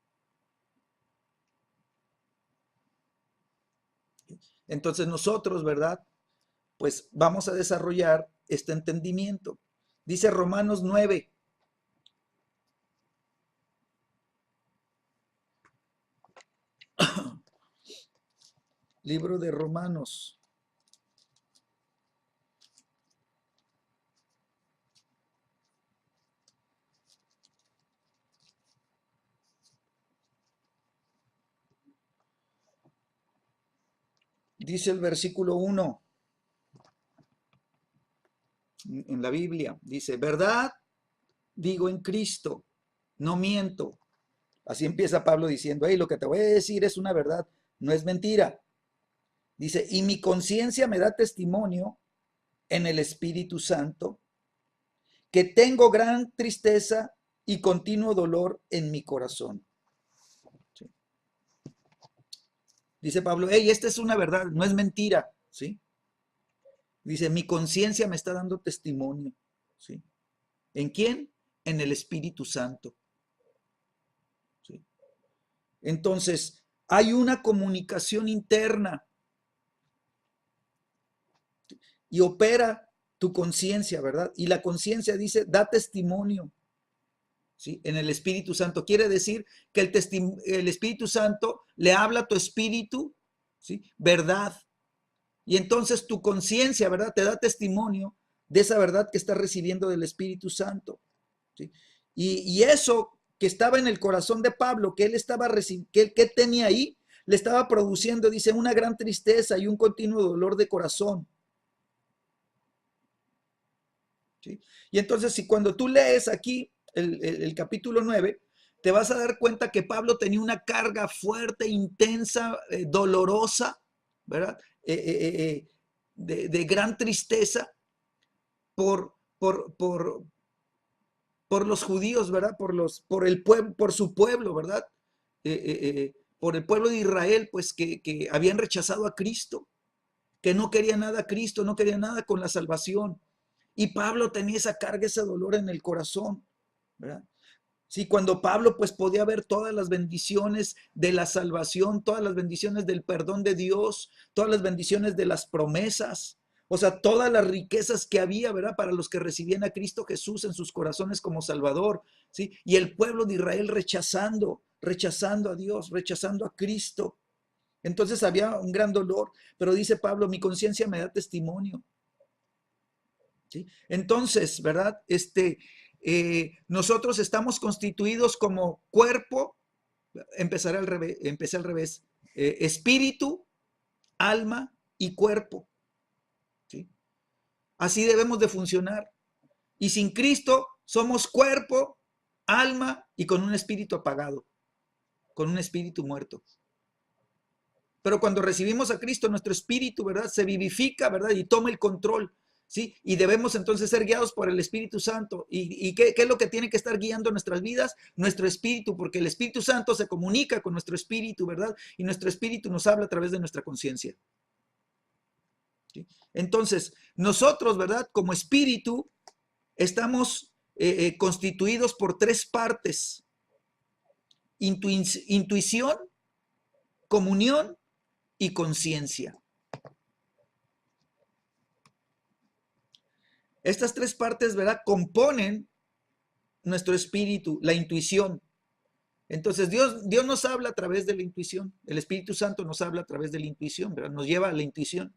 Entonces nosotros, ¿verdad?, pues vamos a desarrollar este entendimiento. Dice Romanos 9. Libro de Romanos. Dice el versículo 1 en la Biblia. Dice, verdad digo en Cristo, no miento. Así empieza Pablo diciendo, hey, lo que te voy a decir es una verdad, no es mentira. Dice, y mi conciencia me da testimonio en el Espíritu Santo, que tengo gran tristeza y continuo dolor en mi corazón. ¿Sí? Dice Pablo, hey, esta es una verdad, no es mentira. ¿Sí? Dice, mi conciencia me está dando testimonio. ¿Sí? ¿En quién? En el Espíritu Santo. ¿Sí? Entonces, hay una comunicación interna y opera tu conciencia, ¿verdad? Y la conciencia dice, da testimonio, ¿sí?, en el Espíritu Santo. Quiere decir que el Espíritu Santo le habla a tu espíritu, ¿sí?, verdad. Y entonces tu conciencia, ¿verdad?, te da testimonio de esa verdad que estás recibiendo del Espíritu Santo. ¿Sí? Y eso que estaba en el corazón de Pablo, que él estaba que tenía ahí, le estaba produciendo, dice, una gran tristeza y un continuo dolor de corazón. ¿Sí? Y entonces, si cuando tú lees aquí el capítulo 9, te vas a dar cuenta que Pablo tenía una carga fuerte, intensa, dolorosa, ¿verdad? De gran tristeza por, por los judíos, ¿verdad? Por el pueblo, por su pueblo, ¿verdad? Por el pueblo de Israel, pues que habían rechazado a Cristo, que no quería nada a Cristo, no quería nada con la salvación. Y Pablo tenía esa carga, ese dolor en el corazón, ¿verdad? Sí, cuando Pablo pues podía ver todas las bendiciones de la salvación, todas las bendiciones del perdón de Dios, todas las bendiciones de las promesas, O sea, todas las riquezas que había, ¿verdad? Para los que recibían a Cristo Jesús en sus corazones como Salvador, ¿sí? Y el pueblo de Israel rechazando a Dios, rechazando a Cristo. Entonces había un gran dolor, pero dice Pablo, mi conciencia me da testimonio. ¿Sí? Entonces, ¿verdad? Nosotros estamos constituidos como cuerpo, empecé al revés, espíritu, alma y cuerpo. ¿Sí? Así debemos de funcionar. Y sin Cristo somos cuerpo, alma y con un espíritu apagado, con un espíritu muerto. Pero cuando recibimos a Cristo, nuestro espíritu, ¿verdad? Se vivifica, ¿verdad? Y toma el control, ¿sí? Y debemos entonces ser guiados por el Espíritu Santo. ¿Y qué es lo que tiene que estar guiando nuestras vidas? Nuestro espíritu, porque el Espíritu Santo se comunica con nuestro espíritu, ¿verdad? Y nuestro espíritu nos habla a través de nuestra conciencia. ¿Sí? Entonces, nosotros, ¿verdad? Como espíritu, estamos constituidos por tres partes. Intuición, comunión y conciencia. Estas tres partes, ¿verdad? Componen nuestro espíritu, la intuición. Entonces Dios nos habla a través de la intuición. El Espíritu Santo nos habla a través de la intuición, ¿verdad? Nos lleva a la intuición.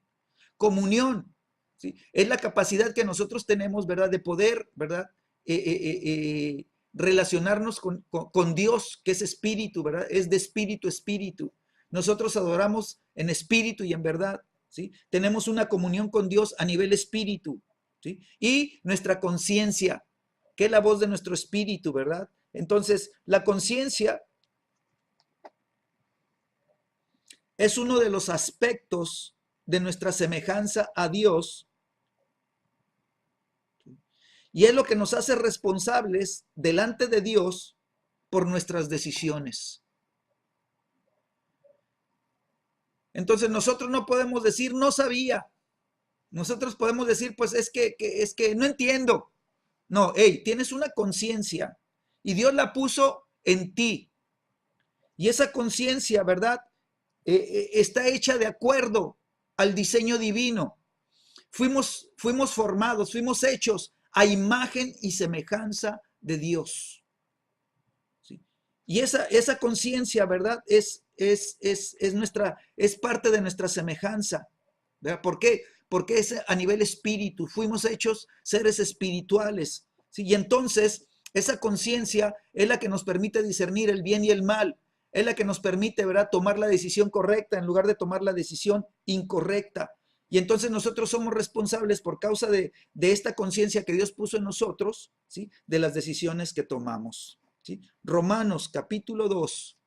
Comunión, ¿sí? Es la capacidad que nosotros tenemos, ¿verdad? De poder, ¿verdad? Relacionarnos con Dios, que es espíritu, ¿verdad? Es de espíritu a espíritu. Nosotros adoramos en espíritu y en verdad, ¿sí? Tenemos una comunión con Dios a nivel espíritu, ¿sí? Y nuestra conciencia, que es la voz de nuestro espíritu, ¿verdad? Entonces, la conciencia es uno de los aspectos de nuestra semejanza a Dios y es lo que nos hace responsables delante de Dios por nuestras decisiones. Entonces nosotros no podemos decir no sabía. Nosotros podemos decir pues es que no entiendo. No, hey, tienes una conciencia y Dios la puso en ti. Y esa conciencia, ¿verdad? Está hecha de acuerdo al diseño divino. Fuimos formados, fuimos hechos a imagen y semejanza de Dios. ¿Sí? Y esa conciencia, ¿verdad? Es parte de nuestra semejanza. ¿Verdad? ¿Por qué? Porque es a nivel espíritu. Fuimos hechos seres espirituales. ¿Sí? Y entonces, esa conciencia es la que nos permite discernir el bien y el mal. Es la que nos permite, ¿verdad?, tomar la decisión correcta en lugar de tomar la decisión incorrecta. Y entonces nosotros somos responsables por causa de esta conciencia que Dios puso en nosotros, ¿sí?, de las decisiones que tomamos. ¿Sí? Romanos capítulo 2.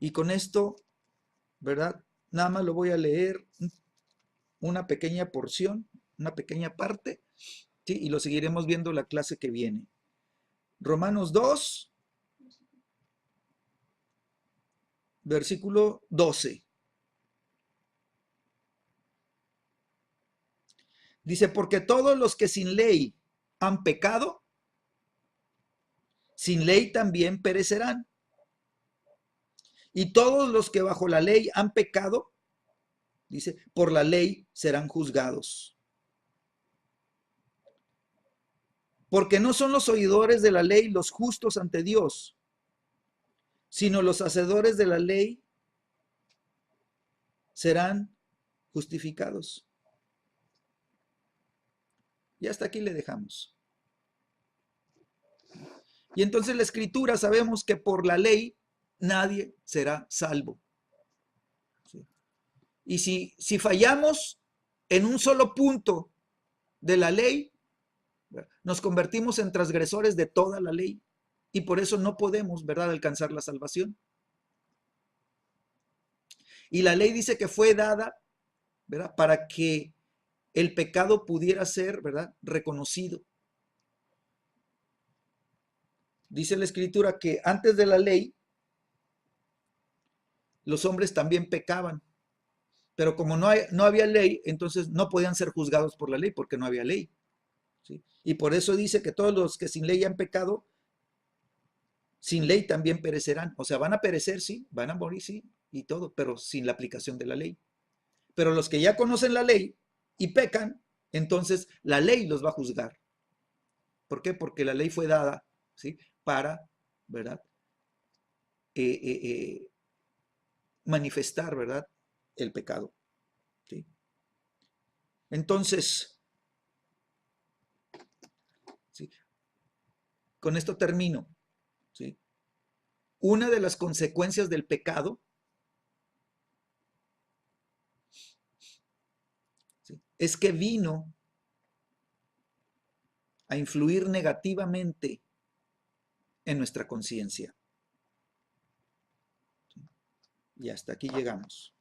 Y con esto, ¿verdad? Nada más lo voy a leer una pequeña porción, una pequeña parte, ¿sí? Y lo seguiremos viendo la clase que viene. Romanos 2, versículo 12. Dice, porque todos los que sin ley han pecado, sin ley también perecerán. Y todos los que bajo la ley han pecado, dice, por la ley serán juzgados. Porque no son los oidores de la ley los justos ante Dios, sino los hacedores de la ley serán justificados. Y hasta aquí le dejamos. Y entonces la escritura sabemos que por la ley nadie será salvo. ¿Sí? Y si fallamos en un solo punto de la ley, nos convertimos en transgresores de toda la ley. Y por eso no podemos, ¿verdad?, alcanzar la salvación. Y la ley dice que fue dada, ¿verdad?, para que el pecado pudiera ser, ¿verdad?, reconocido. Dice la escritura que antes de la ley, los hombres también pecaban. Pero como no había ley, entonces no podían ser juzgados por la ley porque no había ley. ¿Sí? Y por eso dice que todos los que sin ley han pecado, sin ley también perecerán. O sea, van a perecer, sí, van a morir, sí, y todo, pero sin la aplicación de la ley. Pero los que ya conocen la ley, y pecan, entonces la ley los va a juzgar. ¿Por qué? Porque la ley fue dada, ¿sí? Para, ¿verdad? Eh, eh, eh, manifestar, ¿verdad? El pecado, ¿sí? Entonces, ¿sí? Con esto termino, ¿sí? Una de las consecuencias del pecado, ¿sí?, es que vino a influir negativamente en nuestra conciencia. Y hasta aquí llegamos.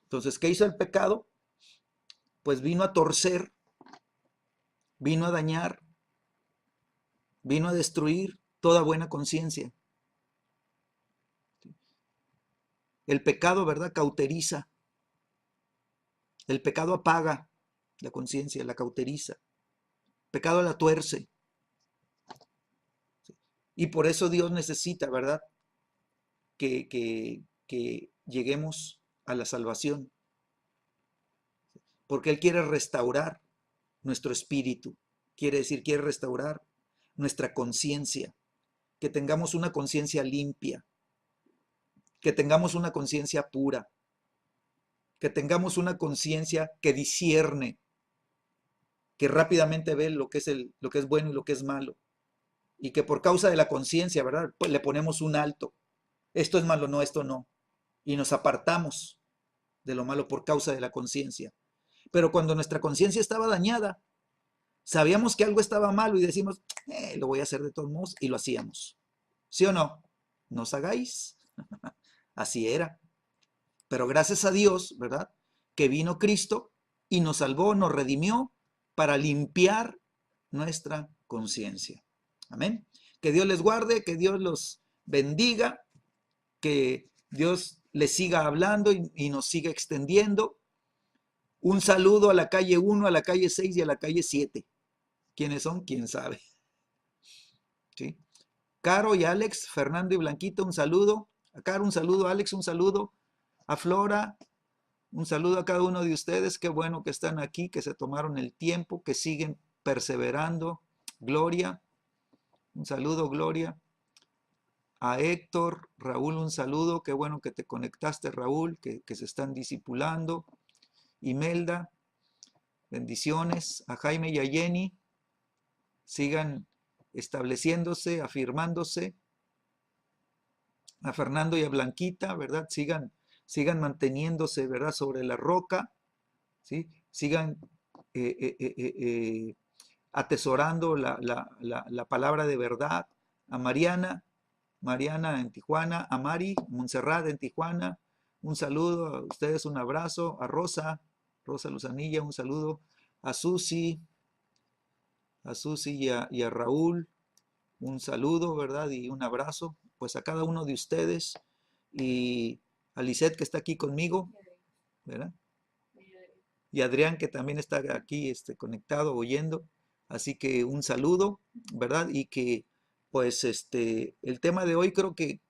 Entonces, ¿qué hizo el pecado? Pues vino a torcer, vino a dañar, vino a destruir toda buena conciencia. El pecado, ¿verdad?, cauteriza. El pecado apaga la conciencia, la cauteriza. El pecado la tuerce. Y por eso Dios necesita, ¿verdad?, que lleguemos a la salvación. Porque Él quiere restaurar nuestro espíritu. Quiere decir, quiere restaurar nuestra conciencia. Que tengamos una conciencia limpia. Que tengamos una conciencia pura. Que tengamos una conciencia que discierne. Que rápidamente ve lo que es bueno y lo que es malo. Y que por causa de la conciencia, ¿verdad?, pues le ponemos un alto. Esto es malo, no, esto no. Y nos apartamos de lo malo por causa de la conciencia. Pero cuando nuestra conciencia estaba dañada, sabíamos que algo estaba malo y decimos, lo voy a hacer de todos modos, y lo hacíamos. ¿Sí o no? No os hagáis. Así era. Pero gracias a Dios, ¿verdad?, que vino Cristo y nos salvó, nos redimió para limpiar nuestra conciencia. Amén. Que Dios les guarde, que Dios los bendiga, que Dios les siga hablando y nos siga extendiendo. Un saludo a la calle 1, a la calle 6 y a la calle 7. ¿Quiénes son? ¿Quién sabe? ¿Sí? Caro y Alex, Fernando y Blanquita, un saludo. A Caro, un saludo. A Alex, un saludo. A Flora, un saludo a cada uno de ustedes. Qué bueno que están aquí, que se tomaron el tiempo, que siguen perseverando. Gloria, un saludo, Gloria. A Héctor, Raúl, un saludo. Qué bueno que te conectaste, Raúl, que se están discipulando. Imelda, bendiciones. A Jaime y a Jenny, sigan estableciéndose, afirmándose. A Fernando y a Blanquita, ¿verdad? Sigan manteniéndose, ¿verdad?, sobre la roca, ¿sí? Sigan atesorando la palabra de verdad. A Mariana en Tijuana, a Mari, Montserrat en Tijuana, un saludo a ustedes, un abrazo. A Rosa Luzanilla, un saludo. A Susi y a Raúl, un saludo, ¿verdad?, y un abrazo, pues a cada uno de ustedes, y a Lisette, que está aquí conmigo, ¿verdad?, y a Adrián, que también está aquí conectado, oyendo. Así que un saludo, ¿verdad? Y que pues el tema de hoy creo que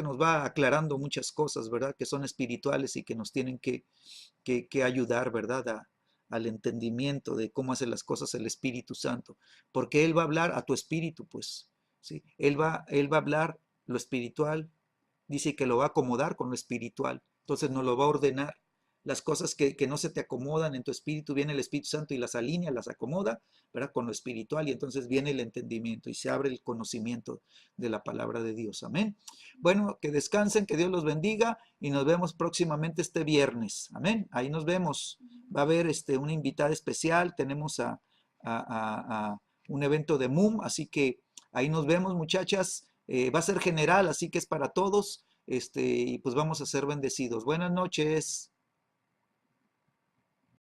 nos va aclarando muchas cosas, ¿verdad?, que son espirituales y que nos tienen que ayudar, ¿verdad?, al entendimiento de cómo hace las cosas el Espíritu Santo, porque Él va a hablar a tu espíritu, pues, ¿sí? Él va a hablar lo espiritual, dice que lo va a acomodar con lo espiritual, entonces nos lo va a ordenar. Las cosas que no se te acomodan en tu espíritu, viene el Espíritu Santo y las alinea, las acomoda, ¿verdad?, con lo espiritual, y entonces viene el entendimiento y se abre el conocimiento de la palabra de Dios. Amén. Bueno, que descansen, que Dios los bendiga y nos vemos próximamente este viernes. Amén. Ahí nos vemos. Va a haber una invitada especial. Tenemos a un evento de MUM, así que ahí nos vemos, muchachas. Va a ser general, así que es para todos. Y pues vamos a ser bendecidos. Buenas noches.